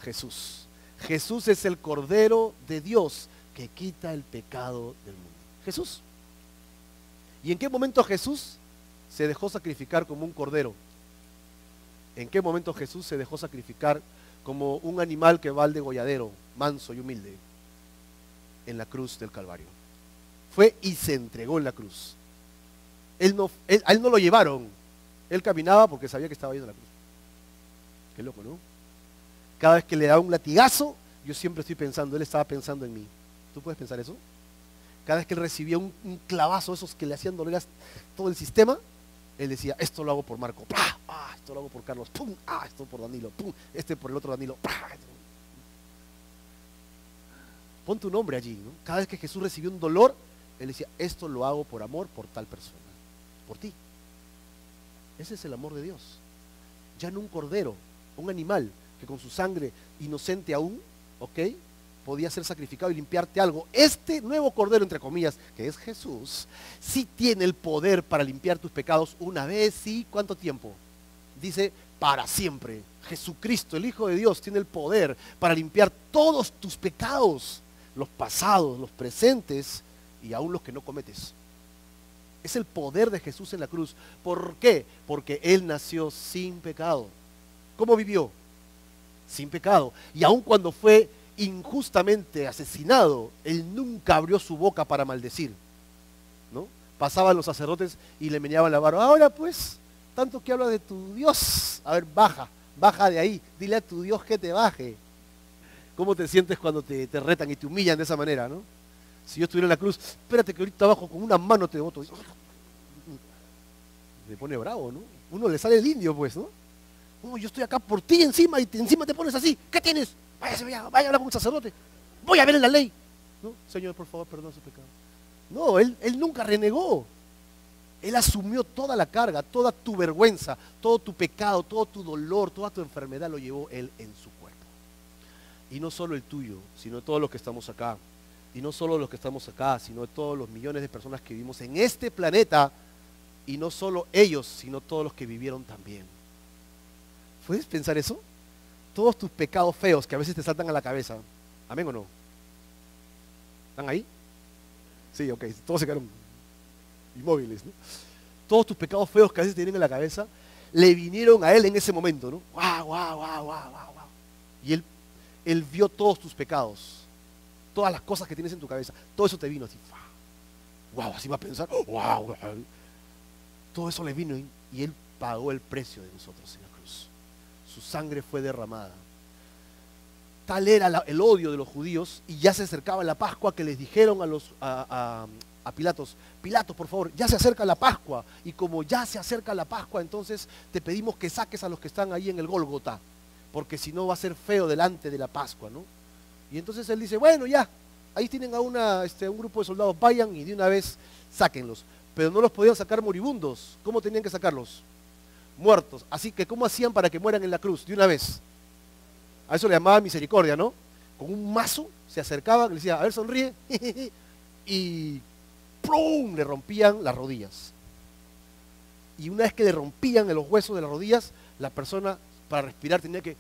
Jesús. Jesús es el Cordero de Dios que quita el pecado del mundo. Jesús. ¿Y en qué momento Jesús se dejó sacrificar como un cordero? ¿En qué momento Jesús se dejó sacrificar como un animal que va al degolladero, manso y humilde? En la cruz del Calvario. Fue y se entregó en la cruz. A él no lo llevaron. Él caminaba porque sabía que estaba yendo a la cruz. Qué loco, ¿no? Cada vez que le daba un latigazo, yo siempre estoy pensando, él estaba pensando en mí. ¿Tú puedes pensar eso? Cada vez que él recibía un clavazo, esos que le hacían doler a todo el sistema, él decía, esto lo hago por Marco, ¡pah! ¡Ah! Esto lo hago por Carlos, ¡pum! ¡Ah! Esto por Danilo, ¡pum! Este por el otro Danilo, ¡pah! Pon tu nombre allí, ¿no? Cada vez que Jesús recibió un dolor, él decía, esto lo hago por amor por tal persona, por ti. Ese es el amor de Dios. Ya no un cordero, un animal que con su sangre inocente aún, ¿ok?, podía ser sacrificado y limpiarte algo. Este nuevo cordero, entre comillas, que es Jesús, sí tiene el poder para limpiar tus pecados una vez y ¿cuánto tiempo? Dice, para siempre. Jesucristo, el Hijo de Dios, tiene el poder para limpiar todos tus pecados, los pasados, los presentes y aún los que no cometes. Es el poder de Jesús en la cruz. ¿Por qué? Porque Él nació sin pecado. ¿Cómo vivió? Sin pecado. Y aun cuando fue injustamente asesinado, Él nunca abrió su boca para maldecir, ¿no? Pasaban los sacerdotes y le meneaban la barba. Ahora pues, tanto que habla de tu Dios, a ver, baja de ahí, dile a tu Dios que te baje. ¿Cómo te sientes cuando te retan y te humillan de esa manera, no? Si yo estuviera en la cruz, espérate que ahorita abajo con una mano te boto. Se pone bravo, ¿no? Uno le sale el indio, pues, ¿no? No, yo estoy acá por ti encima y encima te pones así. ¿Qué tienes? Váyase, vaya a hablar con un sacerdote. Voy a ver en la ley. ¿No? Señor, por favor, perdona su pecado. No, él nunca renegó. Él asumió toda la carga, toda tu vergüenza, todo tu pecado, todo tu dolor, toda tu enfermedad lo llevó él en su cuerpo. Y no solo el tuyo, sino todos los que estamos acá. Y no solo los que estamos acá, sino todos los millones de personas que vivimos en este planeta. Y no solo ellos, sino todos los que vivieron también. ¿Puedes pensar eso? Todos tus pecados feos que a veces te saltan a la cabeza. ¿Amén o no? ¿Están ahí? Sí, ok, todos se quedaron inmóviles, ¿no? Todos tus pecados feos que a veces te vienen en la cabeza, le vinieron a él en ese momento, ¿no? ¡Guau, guau, guau, guau, guau! Y él vio todos tus pecados, todas las cosas que tienes en tu cabeza, todo eso te vino así. ¡Guau! Así va a pensar, ¡guau! Todo eso le vino y él pagó el precio de nosotros en la cruz. Su sangre fue derramada. Tal era el odio de los judíos, y ya se acercaba la Pascua, que les dijeron a Pilatos: Pilatos, por favor, ya se acerca la Pascua, y como ya se acerca la Pascua, entonces te pedimos que saques a los que están ahí en el Gólgota, porque si no va a ser feo delante de la Pascua, ¿no? Y entonces él dice: bueno, ya, ahí tienen a un grupo de soldados, vayan y de una vez sáquenlos. Pero no los podían sacar moribundos. ¿Cómo tenían que sacarlos? Muertos. Así que, ¿cómo hacían para que mueran en la cruz de una vez? A eso le llamaban misericordia, ¿no? Con un mazo se acercaban, le decía: a ver, sonríe, y ¡plum!, le rompían las rodillas. Y una vez que le rompían los huesos de las rodillas, la persona, para respirar, tenía que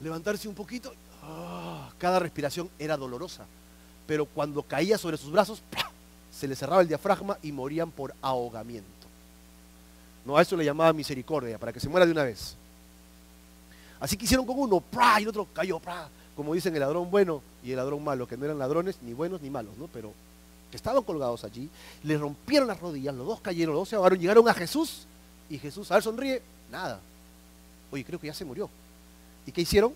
levantarse un poquito. Cada respiración era dolorosa, pero cuando caía sobre sus brazos, se le cerraba el diafragma y morían por ahogamiento. No, a eso le llamaban misericordia, para que se muera de una vez. Así que hicieron con uno, y el otro cayó, como dicen el ladrón bueno y el ladrón malo, que no eran ladrones ni buenos ni malos, ¿no? Pero que estaban colgados allí, le rompieron las rodillas, los dos cayeron, los dos se ahogaron, llegaron a Jesús, y Jesús, a ver, sonríe, nada. Oye, creo que ya se murió. ¿Y qué hicieron?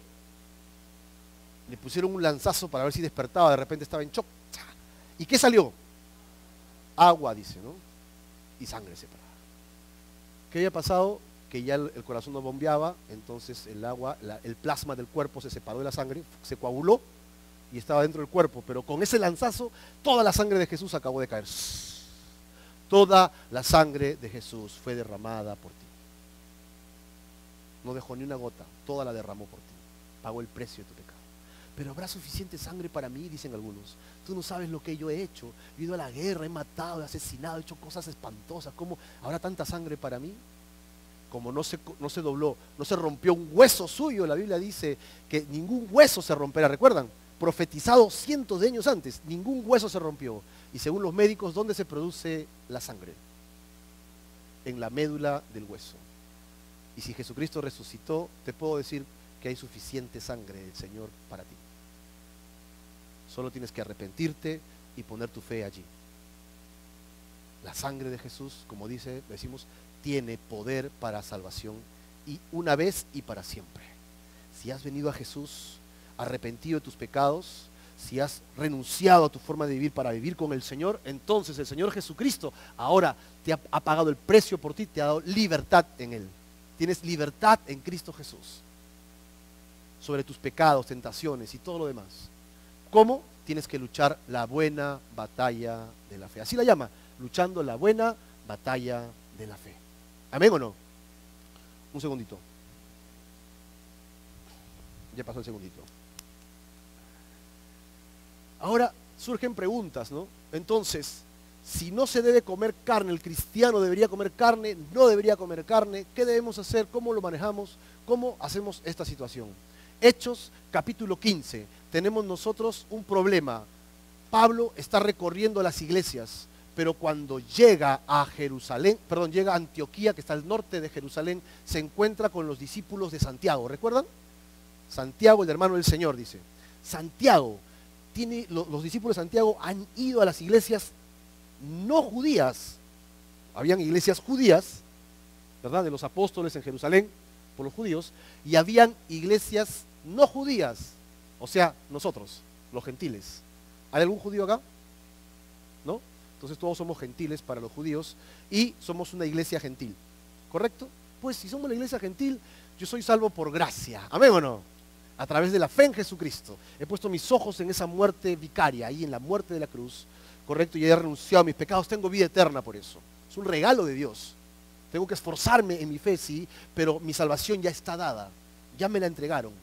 Le pusieron un lanzazo para ver si despertaba, de repente estaba en shock. ¿Y qué salió? Agua, dice, ¿no? Y sangre separada. ¿Qué había pasado? Que ya el corazón no bombeaba, entonces el agua, el plasma del cuerpo se separó de la sangre, se coaguló y estaba dentro del cuerpo, pero con ese lanzazo toda la sangre de Jesús acabó de caer. Toda la sangre de Jesús fue derramada por ti. No dejó ni una gota, toda la derramó por ti. Pagó el precio de tu pecado. Pero habrá suficiente sangre para mí, dicen algunos. Tú no sabes lo que yo he hecho. He ido a la guerra, he matado, he asesinado, he hecho cosas espantosas. ¿Cómo habrá tanta sangre para mí? Como no se dobló, no se rompió un hueso suyo. La Biblia dice que ningún hueso se romperá. ¿Recuerdan? Profetizado cientos de años antes, ningún hueso se rompió. Y según los médicos, ¿dónde se produce la sangre? En la médula del hueso. Y si Jesucristo resucitó, te puedo decir que hay suficiente sangre del Señor para ti. Solo tienes que arrepentirte y poner tu fe allí. La sangre de Jesús, como decimos, tiene poder para salvación, y una vez y para siempre. Si has venido a Jesús arrepentido de tus pecados, si has renunciado a tu forma de vivir para vivir con el Señor, entonces el Señor Jesucristo ahora te ha pagado el precio por ti, te ha dado libertad en Él. Tienes libertad en Cristo Jesús sobre tus pecados, tentaciones y todo lo demás. ¿Cómo? Tienes que luchar la buena batalla de la fe. Así la llama, luchando la buena batalla de la fe. ¿Amén o no? Un segundito. Ya pasó el segundito. Ahora surgen preguntas, ¿no? Entonces, si no se debe comer carne, el cristiano debería comer carne, no debería comer carne, ¿qué debemos hacer? ¿Cómo lo manejamos? ¿Cómo hacemos esta situación? Hechos capítulo 15, tenemos nosotros un problema. Pablo está recorriendo las iglesias, pero cuando llega a llega a Antioquía, que está al norte de Jerusalén, se encuentra con los discípulos de Santiago. ¿Recuerdan? Santiago, el hermano del Señor, dice. Santiago, los discípulos de Santiago han ido a las iglesias no judías. Habían iglesias judías, ¿verdad?, de los apóstoles en Jerusalén, por los judíos, y habían iglesias no judías, o sea, nosotros, los gentiles. ¿Hay algún judío acá? ¿No? Entonces todos somos gentiles para los judíos y somos una iglesia gentil, ¿correcto? Pues si somos la iglesia gentil, yo soy salvo por gracia, amén o no, a través de la fe en Jesucristo. He puesto mis ojos en esa muerte vicaria, ahí en la muerte de la cruz, correcto, y he renunciado a mis pecados, tengo vida eterna por eso. Es un regalo de Dios. Tengo que esforzarme en mi fe, sí, pero mi salvación ya está dada, ya me la entregaron.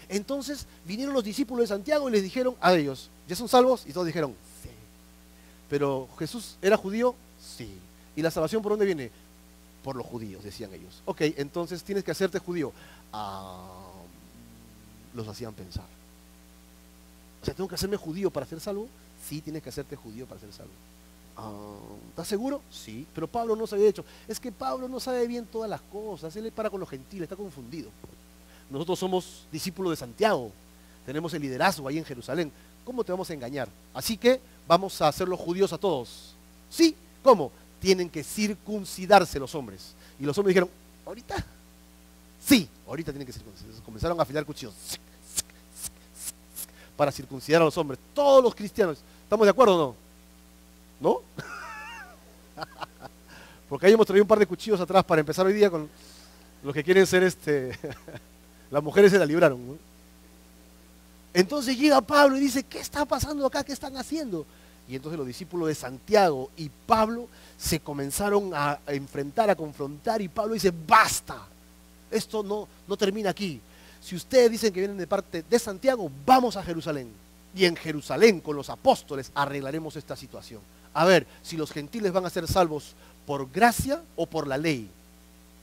Entonces vinieron los discípulos de Santiago y les dijeron a ellos, ¿ya son salvos? Y todos dijeron, sí. ¿Pero Jesús era judío? Sí. ¿Y la salvación por dónde viene? Por los judíos, decían ellos. Ok, entonces tienes que hacerte judío. Los hacían pensar. O sea, ¿tengo que hacerme judío para ser salvo? Sí, tienes que hacerte judío para ser salvo. ¿Estás seguro? Sí, pero Pablo no se había hecho. Es que Pablo no sabe bien todas las cosas, él le para con los gentiles, está confundido. Nosotros somos discípulos de Santiago, tenemos el liderazgo ahí en Jerusalén. ¿Cómo te vamos a engañar? Así que vamos a hacer los judíos a todos. Sí, ¿cómo? Tienen que circuncidarse los hombres. Y los hombres dijeron, ¿ahorita? Sí, ahorita tienen que circuncidarse. Comenzaron a afilar cuchillos para circuncidar a los hombres. Todos los cristianos, ¿estamos de acuerdo o no? ¿No? Porque ahí hemos traído un par de cuchillos atrás para empezar hoy día con los que quieren ser las mujeres se la libraron, ¿no? Entonces llega Pablo y dice, ¿qué está pasando acá? ¿Qué están haciendo? Y entonces los discípulos de Santiago y Pablo se comenzaron a enfrentar, a confrontar, y Pablo dice, basta, esto no termina aquí. Si ustedes dicen que vienen de parte de Santiago, vamos a Jerusalén. Y en Jerusalén con los apóstoles arreglaremos esta situación. A ver, si los gentiles van a ser salvos por gracia o por la ley,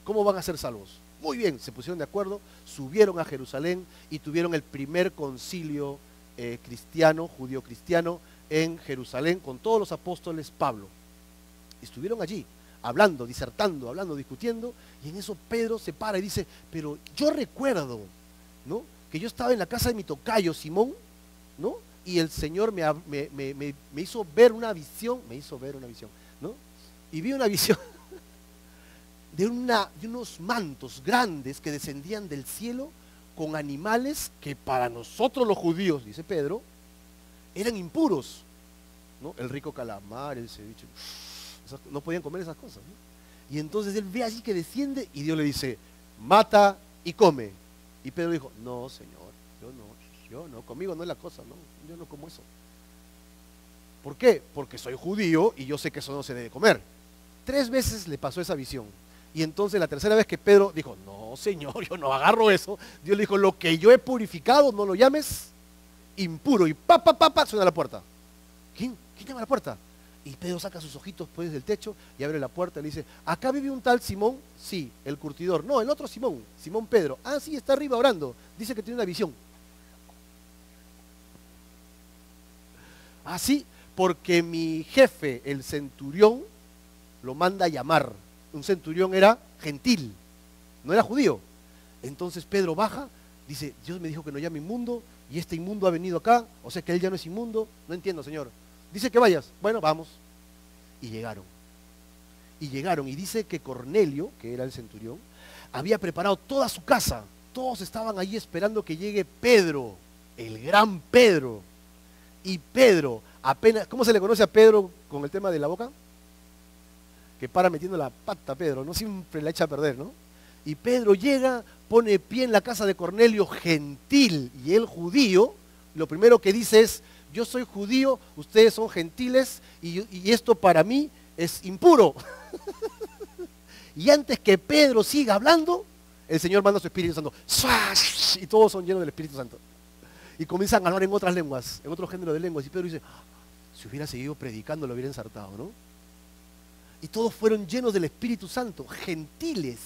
¿cómo van a ser salvos? Muy bien, se pusieron de acuerdo, subieron a Jerusalén y tuvieron el primer concilio cristiano, judío cristiano, en Jerusalén con todos los apóstoles Pablo. Estuvieron allí hablando, disertando, hablando, discutiendo, y en eso Pedro se para y dice, pero yo recuerdo, ¿no?, que yo estaba en la casa de mi tocayo Simón, ¿no?, y el Señor me hizo ver una visión, ¿no?, y vi una visión de unos mantos grandes que descendían del cielo con animales que para nosotros los judíos, dice Pedro, eran impuros, ¿no? El rico calamar, el ceviche, no podían comer esas cosas, ¿no? Y entonces él ve allí que desciende y Dios le dice, mata y come. Y Pedro dijo, no, Señor, yo no, conmigo no es la cosa, no, yo no como eso. ¿Por qué? Porque soy judío y yo sé que eso no se debe comer. 3 veces le pasó esa visión. Y entonces la tercera vez que Pedro dijo, no, Señor, yo no agarro eso, Dios le dijo, lo que yo he purificado no lo llames impuro. Y suena la puerta. ¿Quién llama a la puerta? Y Pedro saca sus ojitos pues del techo y abre la puerta y le dice, ¿acá vive un tal Simón? Sí, el curtidor. No, el otro Simón, Simón Pedro. Ah, sí, está arriba orando. Dice que tiene una visión. Ah, sí, porque mi jefe, el centurión, lo manda a llamar. Un centurión era gentil, no era judío. Entonces Pedro baja, dice, Dios me dijo que no llame inmundo, y este inmundo ha venido acá, o sea que él ya no es inmundo. No entiendo, Señor. Dice que vayas. Bueno, vamos. Y llegaron, y dice que Cornelio, que era el centurión, había preparado toda su casa. Todos estaban allí esperando que llegue Pedro, el gran Pedro. Y Pedro, apenas, ¿cómo se le conoce a Pedro con el tema de la boca? Que para metiendo la pata Pedro, no siempre la echa a perder, ¿no? Y Pedro llega, pone pie en la casa de Cornelio, gentil, y él judío, lo primero que dice es, yo soy judío, ustedes son gentiles, y esto para mí es impuro. Y antes que Pedro siga hablando, el Señor manda su Espíritu Santo, y todos son llenos del Espíritu Santo. Y comienzan a hablar en otras lenguas, en otro género de lenguas, y Pedro dice, si hubiera seguido predicando lo hubiera ensartado, ¿no? Y todos fueron llenos del Espíritu Santo, gentiles,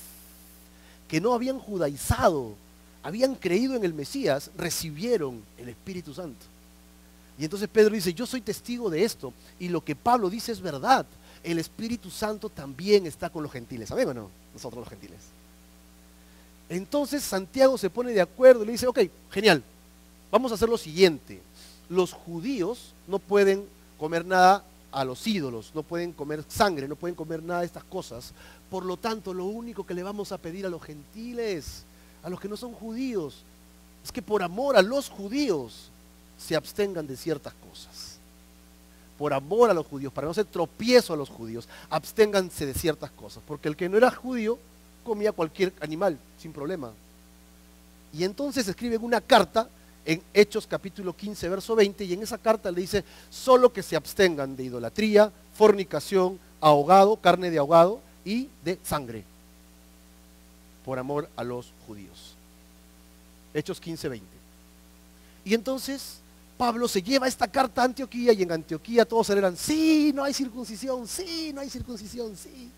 que no habían judaizado, habían creído en el Mesías, recibieron el Espíritu Santo. Y entonces Pedro dice, yo soy testigo de esto, y lo que Pablo dice es verdad, el Espíritu Santo también está con los gentiles, ¿saben o no? Nosotros los gentiles. Entonces Santiago se pone de acuerdo y le dice, ok, genial, vamos a hacer lo siguiente, los judíos no pueden comer nada a los ídolos, no pueden comer sangre, no pueden comer nada de estas cosas. Por lo tanto, lo único que le vamos a pedir a los gentiles, a los que no son judíos, es que por amor a los judíos se abstengan de ciertas cosas. por amor a los judíos, para no ser tropiezo a los judíos, absténganse de ciertas cosas, porque el que no era judío comía cualquier animal sin problema. Y entonces escriben una carta en Hechos capítulo 15, verso 20, y en esa carta le dice, solo que se abstengan de idolatría, fornicación, ahogado, carne de ahogado y de sangre, por amor a los judíos. Hechos 15, 20. Y entonces Pablo se lleva esta carta a Antioquía, y en Antioquía todos celebran, sí, no hay circuncisión, sí, no hay circuncisión, sí,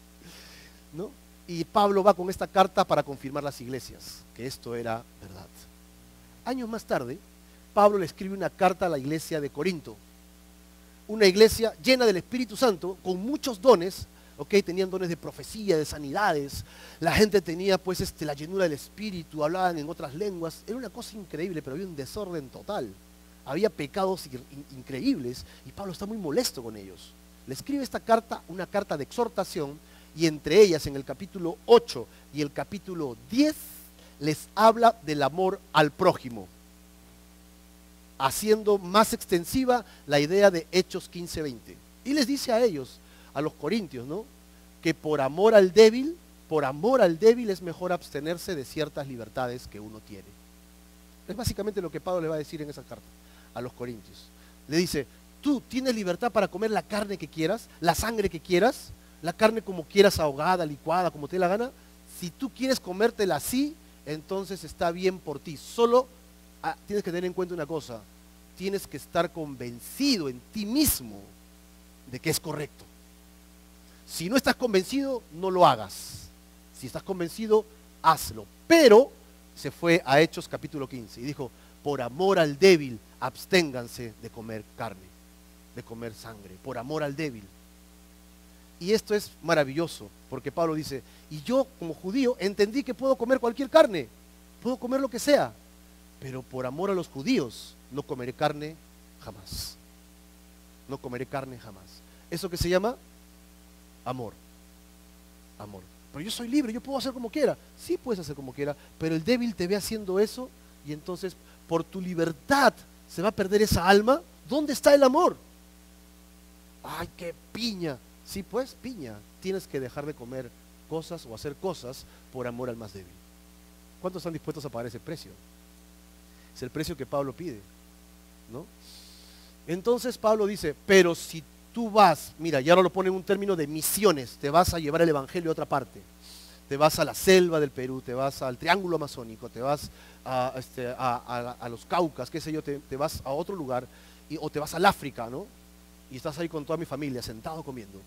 ¿no? Y Pablo va con esta carta para confirmar las iglesias, que esto era verdad. Años más tarde, Pablo le escribe una carta a la iglesia de Corinto, una iglesia llena del Espíritu Santo, con muchos dones, tenían dones de profecía, de sanidades, la gente tenía pues la llenura del Espíritu, hablaban en otras lenguas, era una cosa increíble, pero había un desorden total, había pecados increíbles, y Pablo está muy molesto con ellos. Le escribe esta carta, una carta de exhortación, y entre ellas en el capítulo 8 y el capítulo 10 les habla del amor al prójimo, haciendo más extensiva la idea de Hechos 15:20. Y les dice a ellos, a los corintios, ¿no?, que por amor al débil es mejor abstenerse de ciertas libertades que uno tiene. Es básicamente lo que Pablo le va a decir en esa carta a los corintios. Le dice, tú tienes libertad para comer la carne que quieras, la sangre que quieras, la carne como quieras, ahogada, licuada, como te dé la gana. Si tú quieres comértela así, entonces está bien por ti. Solo tienes que tener en cuenta una cosa, tienes que estar convencido en ti mismo de que es correcto. Si no estás convencido, no lo hagas. Si estás convencido, hazlo. Pero se fue a Hechos capítulo 15 y dijo, por amor al débil, absténganse de comer carne, de comer sangre, por amor al débil. Y esto es maravilloso, porque Pablo dice, y yo como judío entendí que puedo comer cualquier carne, puedo comer lo que sea, pero por amor a los judíos no comeré carne jamás. No comeré carne jamás. ¿Eso que se llama? Amor. Amor. Pero yo soy libre, yo puedo hacer como quiera. Sí puedes hacer como quiera, pero el débil te ve haciendo eso, y entonces por tu libertad se va a perder esa alma. ¿Dónde está el amor? ¡Ay, qué piña! Sí, pues, piña. Tienes que dejar de comer cosas o hacer cosas por amor al más débil. ¿Cuántos están dispuestos a pagar ese precio? Es el precio que Pablo pide, ¿no? Entonces Pablo dice, pero si tú vas, mira, y ahora lo pone en un término de misiones, te vas a llevar el evangelio a otra parte, te vas a la selva del Perú, te vas al Triángulo Amazónico, te vas a los Caucas, qué sé yo, te vas a otro lugar, o te vas al África, ¿no? Y estás ahí con toda mi familia, sentado comiendo.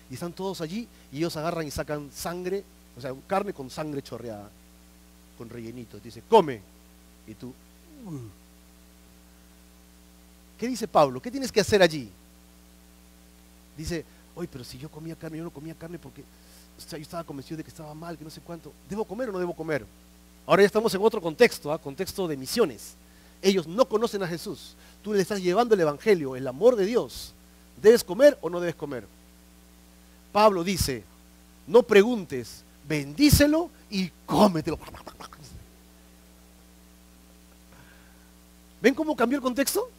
Y están todos allí, y ellos agarran y sacan sangre, o sea, carne con sangre chorreada, con rellenitos. Dice, come. Y tú, ¿qué dice Pablo? ¿Qué tienes que hacer allí? Dice, oye, pero si yo comía carne, yo no comía carne porque, o sea, yo estaba convencido de que estaba mal, que no sé cuánto. ¿Debo comer o no debo comer? Ahora ya estamos en otro contexto, contexto de misiones. Ellos no conocen a Jesús. Tú le estás llevando el evangelio, el amor de Dios. ¿Debes comer o no debes comer? Pablo dice, no preguntes, bendícelo y cómetelo. ¿Ven cómo cambió el contexto?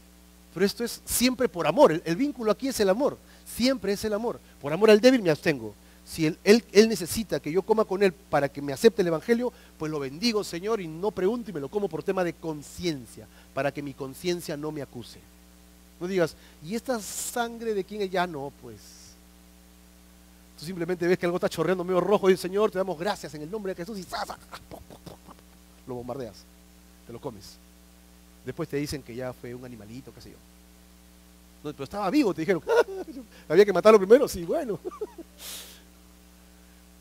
Pero esto es siempre por amor. El vínculo aquí es el amor. Siempre es el amor. Por amor al débil me abstengo. Si él necesita que yo coma con él para que me acepte el evangelio, pues lo bendigo, Señor, y no pregunto y me lo como por tema de conciencia, para que mi conciencia no me acuse. No digas, ¿y esta sangre de quién es? Ya no, pues. Tú simplemente ves que algo está chorreando medio rojo y dices, Señor, te damos gracias en el nombre de Jesús, y lo bombardeas, te lo comes. Después te dicen que ya fue un animalito, qué sé yo. No, pero estaba vivo, te dijeron. ¿Había que matarlo primero? Sí, bueno.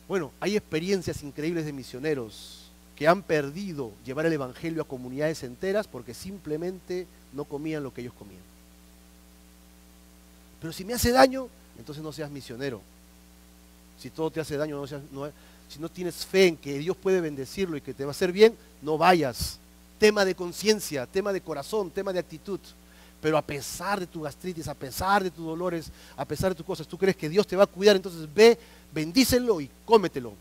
Bueno, hay experiencias increíbles de misioneros que han perdido llevar el evangelio a comunidades enteras porque simplemente no comían lo que ellos comían. Pero si me hace daño, entonces no seas misionero. Si todo te hace daño, si no tienes fe en que Dios puede bendecirlo y que te va a hacer bien, no vayas. Tema de conciencia, tema de corazón, tema de actitud. Pero a pesar de tu gastritis, a pesar de tus dolores, a pesar de tus cosas, tú crees que Dios te va a cuidar, entonces ve, bendícelo y cómetelo.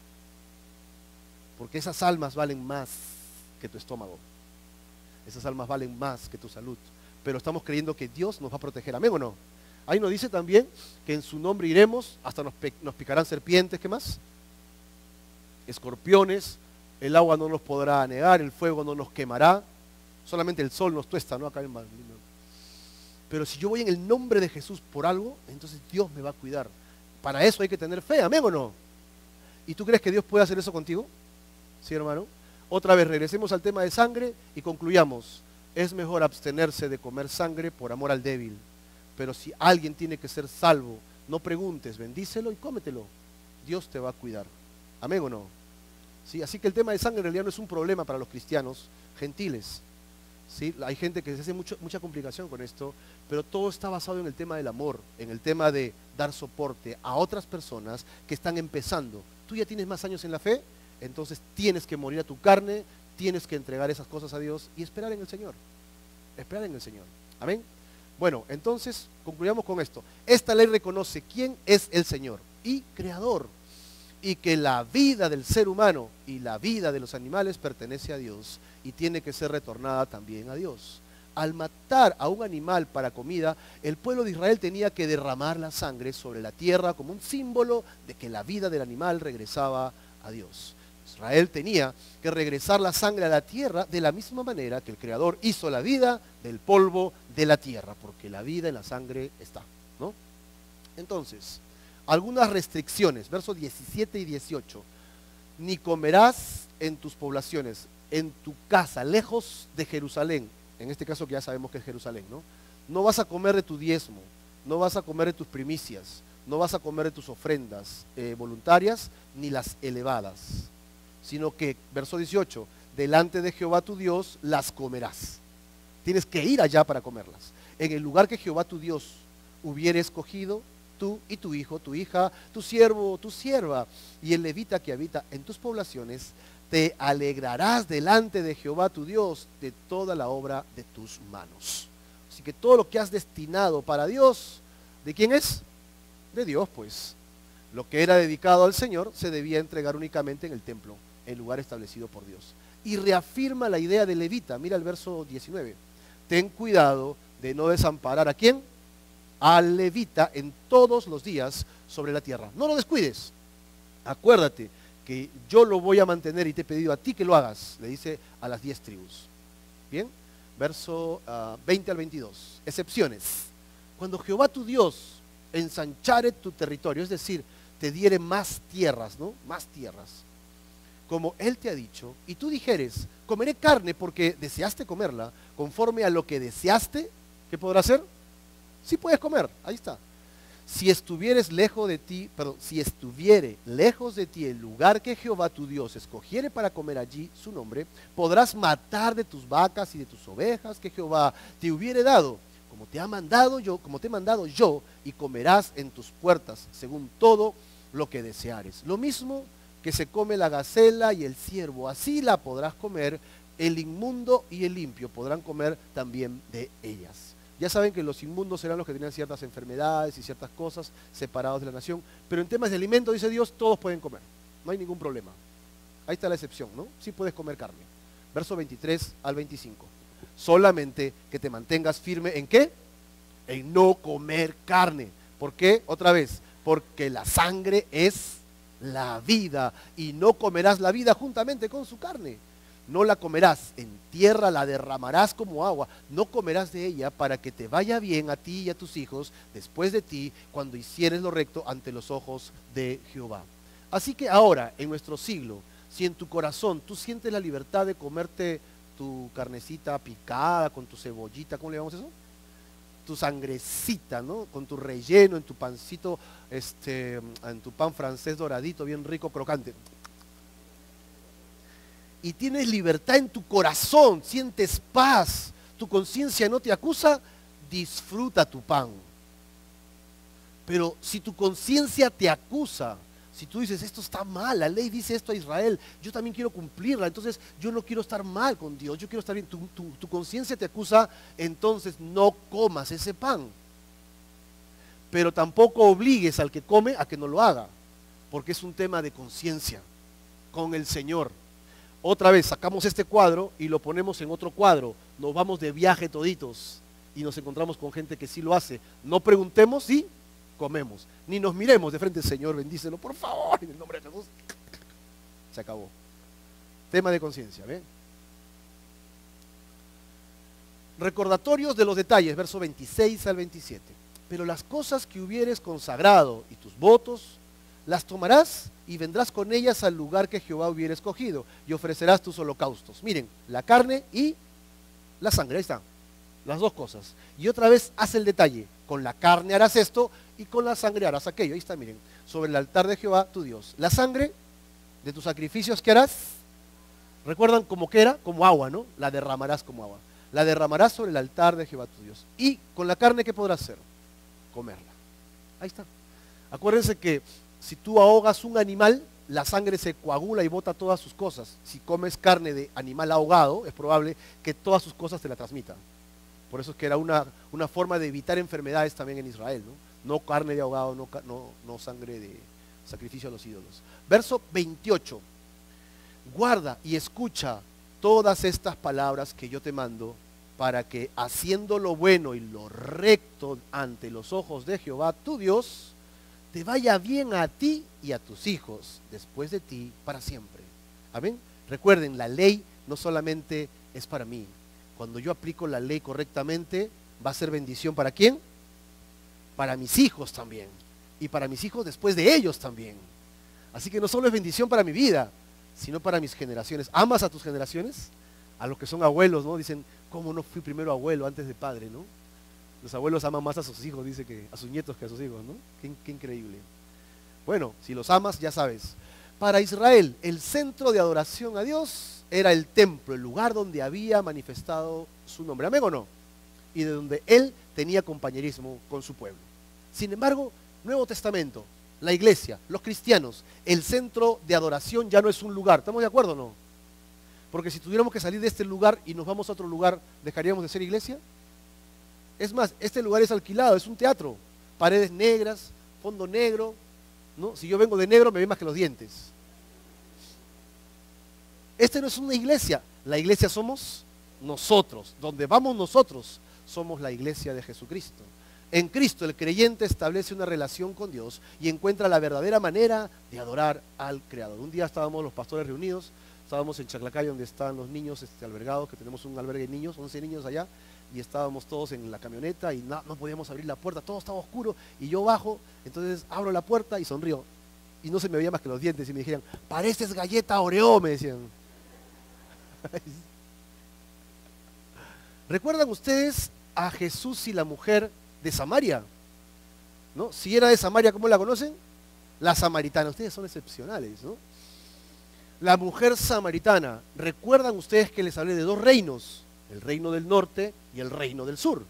Porque esas almas valen más que tu estómago. Esas almas valen más que tu salud. pero estamos creyendo que Dios nos va a proteger. ¿Amén o no? Ahí nos dice también que en su nombre iremos, hasta nos picarán serpientes, ¿qué más? Escorpiones, el agua no nos podrá anegar, el fuego no nos quemará, solamente el sol nos tuesta, ¿no? Acá en Madrid. Pero si yo voy en el nombre de Jesús por algo, entonces Dios me va a cuidar. Para eso hay que tener fe, ¿amén o no? ¿Y tú crees que Dios puede hacer eso contigo? ¿Sí, hermano? Otra vez, regresemos al tema de sangre y concluyamos. Es mejor abstenerse de comer sangre por amor al débil. Pero si alguien tiene que ser salvo, no preguntes, bendícelo y cómetelo. Dios te va a cuidar. ¿Amén o no? ¿Sí? Así que el tema de sangre en realidad no es un problema para los cristianos gentiles. ¿Sí? Hay gente que se hace mucha complicación con esto, pero todo está basado en el tema del amor, en el tema de dar soporte a otras personas que están empezando. Tú ya tienes más años en la fe, entonces tienes que morir a tu carne, tienes que entregar esas cosas a Dios y esperar en el Señor. Esperar en el Señor. Amén. Bueno, entonces concluyamos con esto. Esta ley reconoce quién es el Señor y Creador, y que la vida del ser humano y la vida de los animales pertenece a Dios y tiene que ser retornada también a Dios. Al matar a un animal para comida, el pueblo de Israel tenía que derramar la sangre sobre la tierra como un símbolo de que la vida del animal regresaba a Dios. Israel tenía que regresar la sangre a la tierra de la misma manera que el Creador hizo la vida del polvo de la tierra, porque la vida en la sangre está, ¿no? Entonces, algunas restricciones, versos 17 y 18. Ni comerás en tus poblaciones, en tu casa, lejos de Jerusalén, en este caso que ya sabemos que es Jerusalén, ¿no? No vas a comer de tu diezmo, no vas a comer de tus primicias, no vas a comer de tus ofrendas voluntarias, ni las elevadas, sino que, verso 18, delante de Jehová tu Dios las comerás. Tienes que ir allá para comerlas. En el lugar que Jehová tu Dios hubiere escogido, tú y tu hijo, tu hija, tu siervo, tu sierva, y el levita que habita en tus poblaciones, te alegrarás delante de Jehová tu Dios de toda la obra de tus manos. Así que todo lo que has destinado para Dios, ¿de quién es? De Dios, pues. Lo que era dedicado al Señor se debía entregar únicamente en el templo, el lugar establecido por Dios. Y reafirma la idea de levita. Mira el verso 19. Ten cuidado de no desamparar ¿a quién? Al levita en todos los días sobre la tierra. No lo descuides. Acuérdate que yo lo voy a mantener y te he pedido a ti que lo hagas, le dice a las 10 tribus. Bien, verso 20 al 22. Excepciones. Cuando Jehová tu Dios ensanchare tu territorio, es decir, te diere más tierras, ¿no? Más tierras, como Él te ha dicho, y tú dijeres, comeré carne porque deseaste comerla, conforme a lo que deseaste, ¿qué podrá hacer? Sí puedes comer, ahí está. Si estuvieres lejos de ti, perdón, si estuviere lejos de ti el lugar que Jehová tu Dios escogiere para comer allí su nombre, podrás matar de tus vacas y de tus ovejas que Jehová te hubiere dado, como te he mandado yo, y comerás en tus puertas, según todo lo que deseares. Lo mismo que se come la gacela y el ciervo, así la podrás comer, el inmundo y el limpio podrán comer también de ellas. Ya saben que los inmundos serán los que tenían ciertas enfermedades y ciertas cosas separados de la nación, pero en temas de alimento, dice Dios, todos pueden comer, no hay ningún problema. Ahí está la excepción, ¿no? Sí puedes comer carne. Verso 23 al 25. Solamente que te mantengas firme ¿en qué? En no comer carne. ¿Por qué? Otra vez, porque la sangre es la vida y no comerás la vida juntamente con su carne. No la comerás, en tierra la derramarás como agua, no comerás de ella para que te vaya bien a ti y a tus hijos después de ti cuando hicieres lo recto ante los ojos de Jehová. Así que ahora, en nuestro siglo, si en tu corazón tú sientes la libertad de comerte tu carnecita picada con tu cebollita, ¿cómo le llamamos eso? Tu sangrecita, ¿no? Con tu relleno, en tu pancito, en tu pan francés doradito, bien rico, crocante. Y tienes libertad en tu corazón, sientes paz, tu conciencia no te acusa, disfruta tu pan. Pero si tu conciencia te acusa, si tú dices, esto está mal, la ley dice esto a Israel, yo también quiero cumplirla, entonces yo no quiero estar mal con Dios, yo quiero estar bien, tu conciencia te acusa, entonces no comas ese pan. Pero tampoco obligues al que come a que no lo haga, porque es un tema de conciencia con el Señor. Otra vez sacamos este cuadro y lo ponemos en otro cuadro, nos vamos de viaje toditos y nos encontramos con gente que sí lo hace. No preguntemos si comemos, ni nos miremos de frente. Señor, bendícelo, por favor, en el nombre de Jesús. Se acabó. Tema de conciencia, ¿ven? Recordatorios de los detalles, verso 26 al 27. Pero las cosas que hubieres consagrado y tus votos, las tomarás y vendrás con ellas al lugar que Jehová hubiera escogido y ofrecerás tus holocaustos. Miren, la carne y la sangre, ahí están, las dos cosas. Y otra vez hace el detalle, con la carne harás esto y con la sangre harás aquello. Ahí está, miren, sobre el altar de Jehová tu Dios. La sangre de tus sacrificios que harás, recuerdan como que era, como agua, ¿no? La derramarás como agua. La derramarás sobre el altar de Jehová tu Dios. Y con la carne, ¿qué podrás hacer? Comerla. Ahí está. Acuérdense que si tú ahogas un animal, la sangre se coagula y bota todas sus cosas. Si comes carne de animal ahogado, es probable que todas sus cosas te la transmitan. Por eso es que era una forma de evitar enfermedades también en Israel, ¿no? No carne de ahogado, no sangre de sacrificio a los ídolos. Verso 28. Guarda y escucha todas estas palabras que yo te mando, para que haciendo lo bueno y lo recto ante los ojos de Jehová tu Dios, te vaya bien a ti y a tus hijos después de ti para siempre. Amén. Recuerden, la ley no solamente es para mí. Cuando yo aplico la ley correctamente, va a ser bendición ¿para quién? Para mis hijos también. Y para mis hijos después de ellos también. Así que no solo es bendición para mi vida, sino para mis generaciones. ¿Amas a tus generaciones? A los que son abuelos, ¿no? Dicen, ¿cómo no fui primero abuelo antes de padre, no? Los abuelos aman más a sus hijos, dice, que a sus nietos que a sus hijos, ¿no? Qué increíble. Bueno, si los amas, ya sabes. Para Israel, el centro de adoración a Dios era el templo, el lugar donde había manifestado su nombre. ¿Amén o no? Y de donde él tenía compañerismo con su pueblo. Sin embargo, Nuevo Testamento, la iglesia, los cristianos, el centro de adoración ya no es un lugar. ¿Estamos de acuerdo o no? Porque si tuviéramos que salir de este lugar y nos vamos a otro lugar, ¿dejaríamos de ser iglesia? Es más, este lugar es alquilado, es un teatro. Paredes negras, fondo negro, ¿no? Si yo vengo de negro me ven más que los dientes. Este no es una iglesia. La iglesia somos nosotros. Donde vamos nosotros, somos la iglesia de Jesucristo. En Cristo el creyente establece una relación con Dios y encuentra la verdadera manera de adorar al Creador. Un día estábamos los pastores reunidos, estábamos en Chaclacayo, donde están los niños albergados, que tenemos un albergue de niños, 11 niños allá, y estábamos todos en la camioneta y no podíamos abrir la puerta, todo estaba oscuro, y yo bajo, entonces abro la puerta y sonrío, y no se me veía más que los dientes, y me dijeron, pareces galleta Oreo, me decían. ¿Recuerdan ustedes a Jesús y la mujer de Samaria? ¿No? Si era de Samaria, ¿cómo la conocen? La samaritana. Ustedes son excepcionales, ¿no? La mujer samaritana. ¿Recuerdan ustedes que les hablé de dos reinos? El reino del norte y el reino del sur,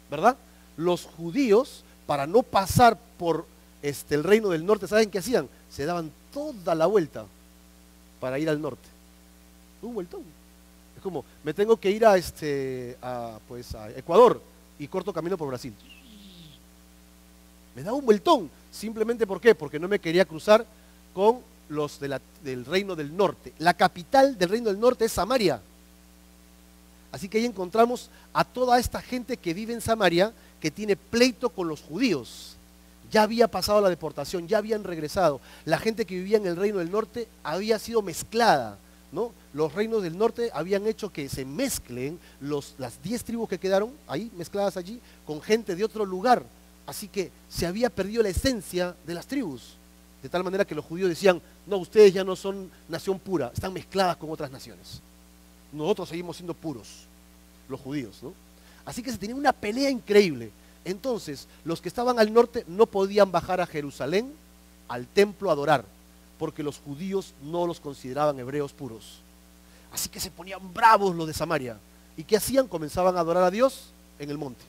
¿verdad? Los judíos, para no pasar por el reino del norte, ¿saben qué hacían? Se daban toda la vuelta para ir al norte. Un vueltón. Es como, me tengo que ir a Ecuador y corto camino por Brasil. Me da un vueltón. ¿Simplemente por qué? Porque no me quería cruzar con los del reino del norte. La capital del reino del norte es Samaria. Así que ahí encontramos a toda esta gente que vive en Samaria, que tiene pleito con los judíos. Ya había pasado la deportación, ya habían regresado. La gente que vivía en el reino del norte había sido mezclada, ¿no? Los reinos del norte habían hecho que se mezclen las 10 tribus que quedaron ahí, mezcladas allí, con gente de otro lugar. Así que se había perdido la esencia de las tribus. De tal manera que los judíos decían, no, ustedes ya no son nación pura, están mezcladas con otras naciones. Nosotros seguimos siendo puros, los judíos, ¿no? Así que se tenía una pelea increíble. Entonces, los que estaban al norte no podían bajar a Jerusalén, al templo a adorar, porque los judíos no los consideraban hebreos puros. Así que se ponían bravos los de Samaria. ¿Y qué hacían? Comenzaban a adorar a Dios en el monte,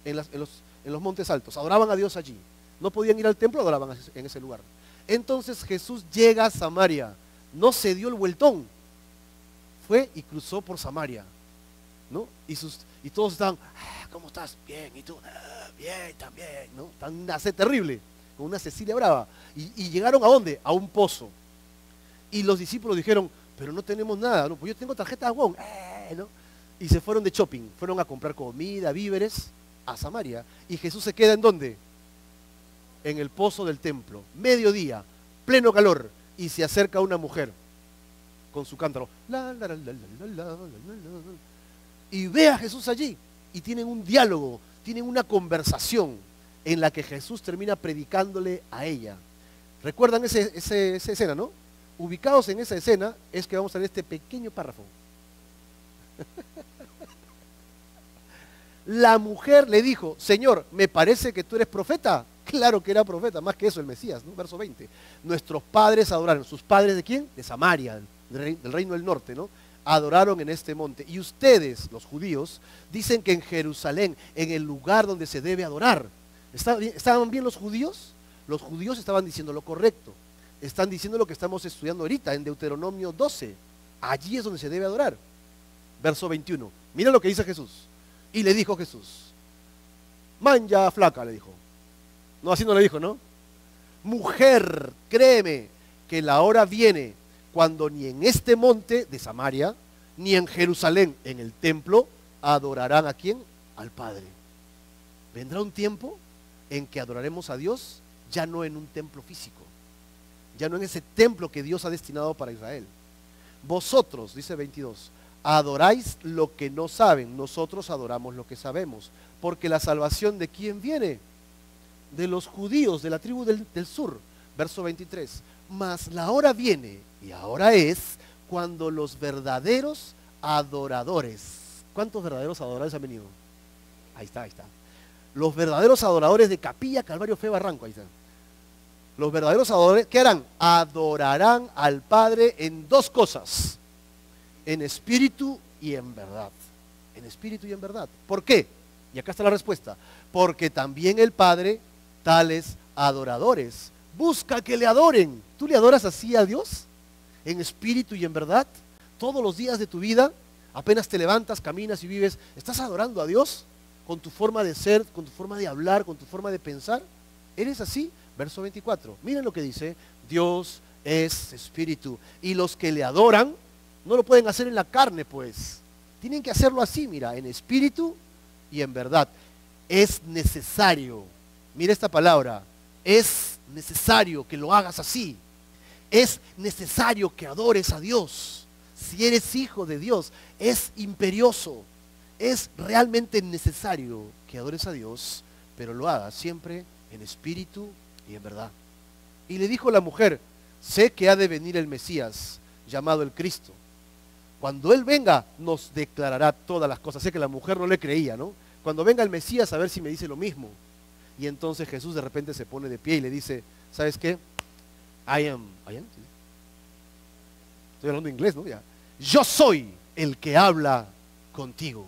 en los montes altos. Adoraban a Dios allí. No podían ir al templo, adoraban en ese lugar. Entonces Jesús llega a Samaria. No se dio el vueltón. Fue y cruzó por Samaria, ¿no? Y todos estaban, ¿cómo estás? Bien, ¿y tú? Bien, también, ¿no? Una sed terrible, con una Cecilia brava. Y llegaron ¿a dónde? A un pozo. Y los discípulos dijeron, pero no tenemos nada, ¿no? Pues yo tengo tarjeta de Wong, ¿no? y se fueron de shopping, fueron a comprar comida, víveres a Samaria. ¿Y Jesús se queda en dónde? En el pozo del templo, mediodía, pleno calor, y se acerca una mujer con su cántaro y ve a Jesús allí, y tienen un diálogo, tienen una conversación en la que Jesús termina predicándole a ella. ¿Recuerdan esa escena, no? Ubicados en esa escena es que vamos a leer este pequeño párrafo. La mujer le dijo: Señor, me parece que tú eres profeta. Claro que era profeta, más que eso, el Mesías, ¿no? Verso 20. Nuestros padres adoraron. ¿Sus padres de quién? De Samaria, del reino del norte, ¿no? Adoraron en este monte. Y ustedes, los judíos, dicen que en Jerusalén, en el lugar donde se debe adorar. ¿Estaban bien los judíos? Los judíos estaban diciendo lo correcto. Están diciendo lo que estamos estudiando ahorita en Deuteronomio 12. Allí es donde se debe adorar. Verso 21. Mira lo que dice Jesús. Y le dijo Jesús: manja flaca, le dijo. No, así no le dijo, ¿no? Mujer, créeme que la hora viene cuando ni en este monte de Samaria, ni en Jerusalén, en el templo, adorarán ¿a quién? Al Padre. Vendrá un tiempo en que adoraremos a Dios ya no en un templo físico, ya no en ese templo que Dios ha destinado para Israel. Vosotros, dice 22, adoráis lo que no saben, nosotros adoramos lo que sabemos, porque la salvación ¿de quién viene? De los judíos, de la tribu del sur. Verso 23, mas la hora viene, y ahora es, cuando los verdaderos adoradores. ¿Cuántos verdaderos adoradores han venido? Ahí está, ahí está. Los verdaderos adoradores de Capilla, Calvario, Fe, Barranco, ahí están. Los verdaderos adoradores, ¿qué harán? Adorarán al Padre en dos cosas: en espíritu y en verdad. En espíritu y en verdad. ¿Por qué? Y acá está la respuesta. Porque también el Padre, tales adoradores, busca que le adoren. ¿Tú le adoras así a Dios? En espíritu y en verdad. Todos los días de tu vida, apenas te levantas, caminas y vives, ¿estás adorando a Dios? Con tu forma de ser, con tu forma de hablar, con tu forma de pensar. ¿Eres así? Verso 24. Miren lo que dice: Dios es espíritu, y los que le adoran no lo pueden hacer en la carne, pues. Tienen que hacerlo así, mira, en espíritu y en verdad. Es necesario, mira esta palabra, es necesario que lo hagas así. Es necesario que adores a Dios. Si eres hijo de Dios, es imperioso. Es realmente necesario que adores a Dios, pero lo hagas siempre en espíritu y en verdad. Y le dijo la mujer: sé que ha de venir el Mesías, llamado el Cristo. Cuando Él venga, nos declarará todas las cosas. Sé que la mujer no le creía, ¿no? Cuando venga el Mesías, a ver si me dice lo mismo. Y entonces Jesús de repente se pone de pie y le dice: ¿sabes qué? I am, ¿sí? Estoy hablando inglés, ¿no? Ya. Yo soy el que habla contigo.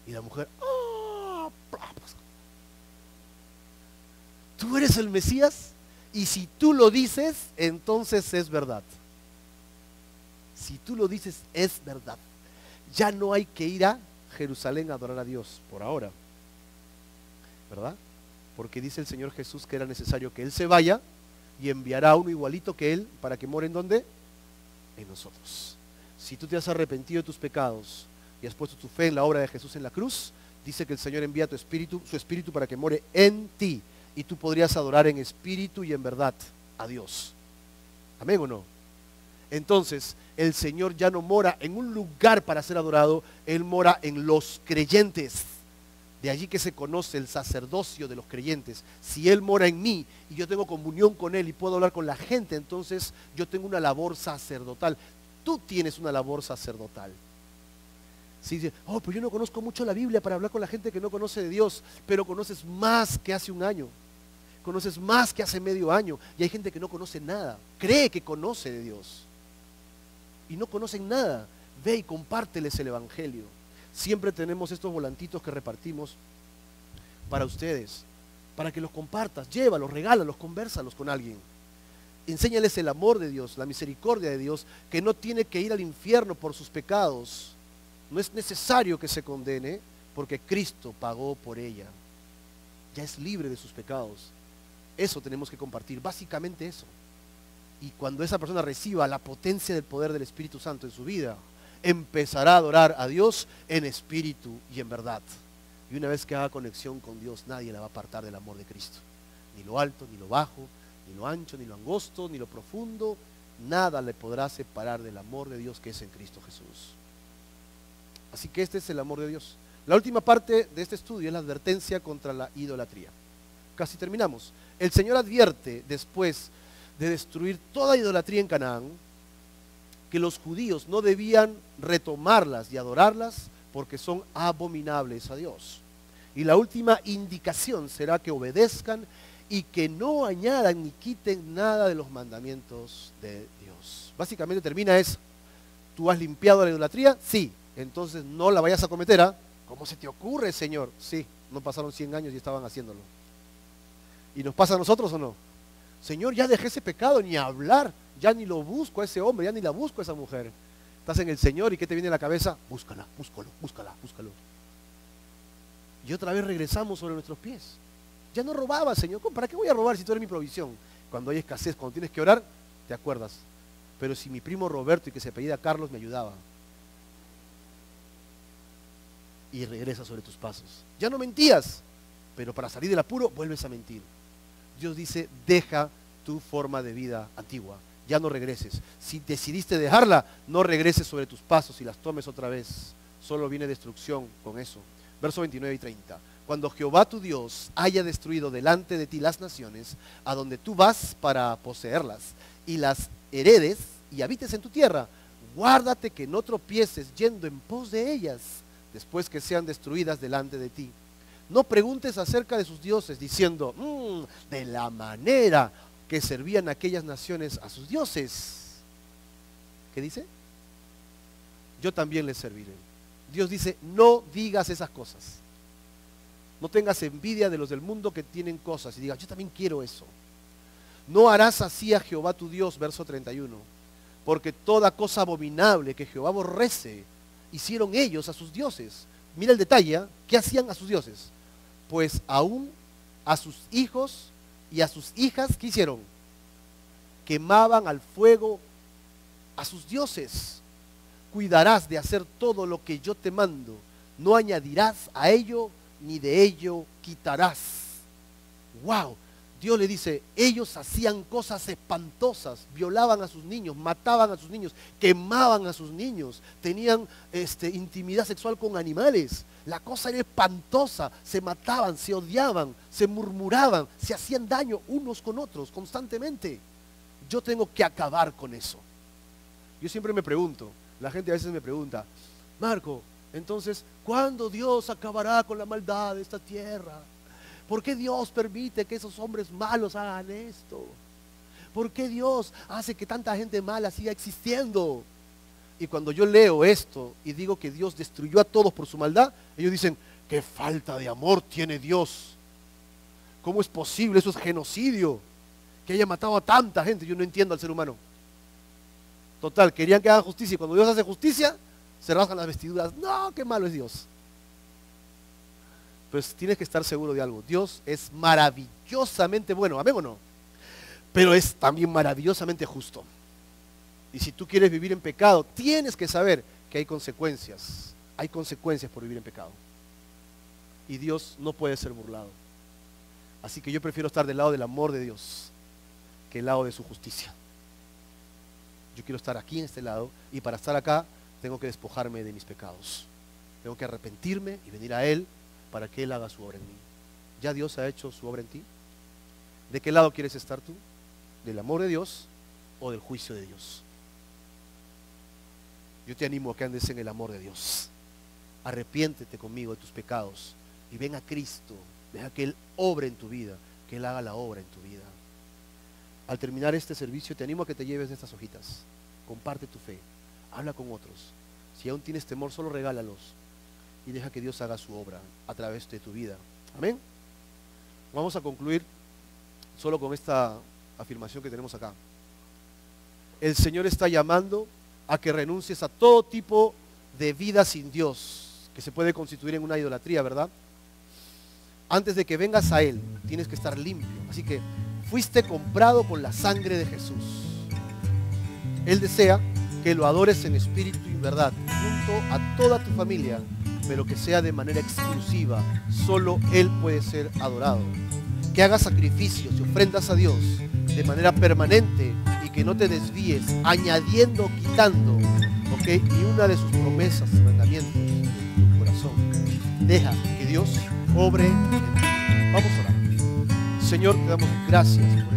Y la mujer: ¡oh! Tú eres el Mesías, y si tú lo dices, entonces es verdad. Si tú lo dices, es verdad. Ya no hay que ir a Jerusalén a adorar a Dios por ahora, ¿verdad? Porque dice el Señor Jesús que era necesario que Él se vaya y enviará a uno igualito que Él para que more ¿en dónde? En nosotros. Si tú te has arrepentido de tus pecados y has puesto tu fe en la obra de Jesús en la cruz, dice que el Señor envía su espíritu para que more en ti, y tú podrías adorar en espíritu y en verdad a Dios. ¿Amén o no? Entonces, el Señor ya no mora en un lugar para ser adorado, Él mora en los creyentes. De allí que se conoce el sacerdocio de los creyentes. Si Él mora en mí y yo tengo comunión con Él y puedo hablar con la gente, entonces yo tengo una labor sacerdotal. Tú tienes una labor sacerdotal. Si dices: oh, pues yo no conozco mucho la Biblia para hablar con la gente que no conoce de Dios, pero conoces más que hace un año. Conoces más que hace medio año. Y hay gente que no conoce nada. Cree que conoce de Dios y no conocen nada. Ve y compárteles el Evangelio. Siempre tenemos estos volantitos que repartimos para ustedes, para que los compartas. Llévalos, regálalos, convérsalos con alguien. Enséñales el amor de Dios, la misericordia de Dios, que no tiene que ir al infierno por sus pecados. No es necesario que se condene, porque Cristo pagó por ella. Ya es libre de sus pecados. Eso tenemos que compartir, básicamente eso. Y cuando esa persona reciba la potencia del poder del Espíritu Santo en su vida, empezará a adorar a Dios en espíritu y en verdad. Y una vez que haga conexión con Dios, nadie la va a apartar del amor de Cristo. Ni lo alto, ni lo bajo, ni lo ancho, ni lo angosto, ni lo profundo. Nada le podrá separar del amor de Dios que es en Cristo Jesús. Así que este es el amor de Dios. La última parte de este estudio es la advertencia contra la idolatría. Casi terminamos. El Señor advierte, después de destruir toda idolatría en Canaán, que los judíos no debían retomarlas y adorarlas porque son abominables a Dios. Y la última indicación será que obedezcan y que no añadan ni quiten nada de los mandamientos de Dios. Básicamente termina eso. ¿Tú has limpiado la idolatría? Sí. Entonces no la vayas a cometer, ¿ah? ¿Cómo se te ocurre, Señor? Sí, no pasaron 100 años y estaban haciéndolo. ¿Y nos pasa a nosotros o no? Señor, ya dejé ese pecado, ni hablar. Ya ni lo busco a ese hombre, ya ni la busco a esa mujer. Estás en el Señor y ¿qué te viene a la cabeza? Búscala, búscalo, búscala, búscalo. Y otra vez regresamos sobre nuestros pies. Ya no robaba, Señor. ¿Para qué voy a robar si tú eres mi provisión? Cuando hay escasez, cuando tienes que orar, te acuerdas. Pero si mi primo Roberto y que se apellida Carlos me ayudaba. Y regresa sobre tus pasos. Ya no mentías, pero para salir del apuro vuelves a mentir. Dios dice, deja tu forma de vida antigua. Ya no regreses. Si decidiste dejarla, no regreses sobre tus pasos y las tomes otra vez. Solo viene destrucción con eso. Verso 29 y 30. Cuando Jehová tu Dios haya destruido delante de ti las naciones, a donde tú vas para poseerlas, y las heredes y habites en tu tierra, guárdate que no tropieces yendo en pos de ellas, después que sean destruidas delante de ti. No preguntes acerca de sus dioses, diciendo, de la manera que servían aquellas naciones a sus dioses. ¿Qué dice? Yo también les serviré. Dios dice, no digas esas cosas. No tengas envidia de los del mundo que tienen cosas y digas, yo también quiero eso. No harás así a Jehová tu Dios, verso 31, porque toda cosa abominable que Jehová aborrece, hicieron ellos a sus dioses. Mira el detalle, ¿eh? ¿Qué hacían a sus dioses? Pues aún a sus hijos y a sus hijas, ¿qué hicieron? Quemaban al fuego a sus dioses. Cuidarás de hacer todo lo que yo te mando. No añadirás a ello, ni de ello quitarás. ¡Wow! Dios le dice, ellos hacían cosas espantosas, violaban a sus niños, mataban a sus niños, quemaban a sus niños, tenían intimidad sexual con animales. La cosa era espantosa, se mataban, se odiaban, se murmuraban, se hacían daño unos con otros constantemente. Yo tengo que acabar con eso. Yo siempre me pregunto, la gente a veces me pregunta, Marco, entonces, ¿cuándo Dios acabará con la maldad de esta tierra? ¿Por qué Dios permite que esos hombres malos hagan esto? ¿Por qué Dios hace que tanta gente mala siga existiendo? Y cuando yo leo esto y digo que Dios destruyó a todos por su maldad, ellos dicen, qué falta de amor tiene Dios. ¿Cómo es posible? Eso es genocidio. Que haya matado a tanta gente. Yo no entiendo al ser humano. Total, querían que hagan justicia y cuando Dios hace justicia, se rasgan las vestiduras. No, qué malo es Dios. Pues tienes que estar seguro de algo. Dios es maravillosamente bueno, amén o no, pero es también maravillosamente justo. Y si tú quieres vivir en pecado, tienes que saber que hay consecuencias. Hay consecuencias por vivir en pecado. Y Dios no puede ser burlado. Así que yo prefiero estar del lado del amor de Dios que el lado de su justicia. Yo quiero estar aquí en este lado y para estar acá tengo que despojarme de mis pecados. Tengo que arrepentirme y venir a Él para que Él haga su obra en mí. ¿Ya Dios ha hecho su obra en ti? ¿De qué lado quieres estar tú? ¿Del amor de Dios o del juicio de Dios? Yo te animo a que andes en el amor de Dios. Arrepiéntete conmigo de tus pecados y ven a Cristo. Deja que Él obre en tu vida, que Él haga la obra en tu vida. Al terminar este servicio te animo a que te lleves de estas hojitas. Comparte tu fe, habla con otros. Si aún tienes temor, solo regálalos y deja que Dios haga su obra a través de tu vida. Amén. Vamos a concluir solo con esta afirmación que tenemos acá. El Señor está llamando a que renuncies a todo tipo de vida sin Dios, que se puede constituir en una idolatría, ¿verdad? Antes de que vengas a Él, tienes que estar limpio. Así que fuiste comprado con la sangre de Jesús. Él desea que lo adores en espíritu y verdad, junto a toda tu familia, pero que sea de manera exclusiva. Solo Él puede ser adorado. Que hagas sacrificios y ofrendas a Dios de manera permanente y que no te desvíes, añadiendo o quitando, ni una de sus promesas y mandamientos en tu corazón. Deja que Dios obre en ti. Vamos a orar. Señor, te damos gracias por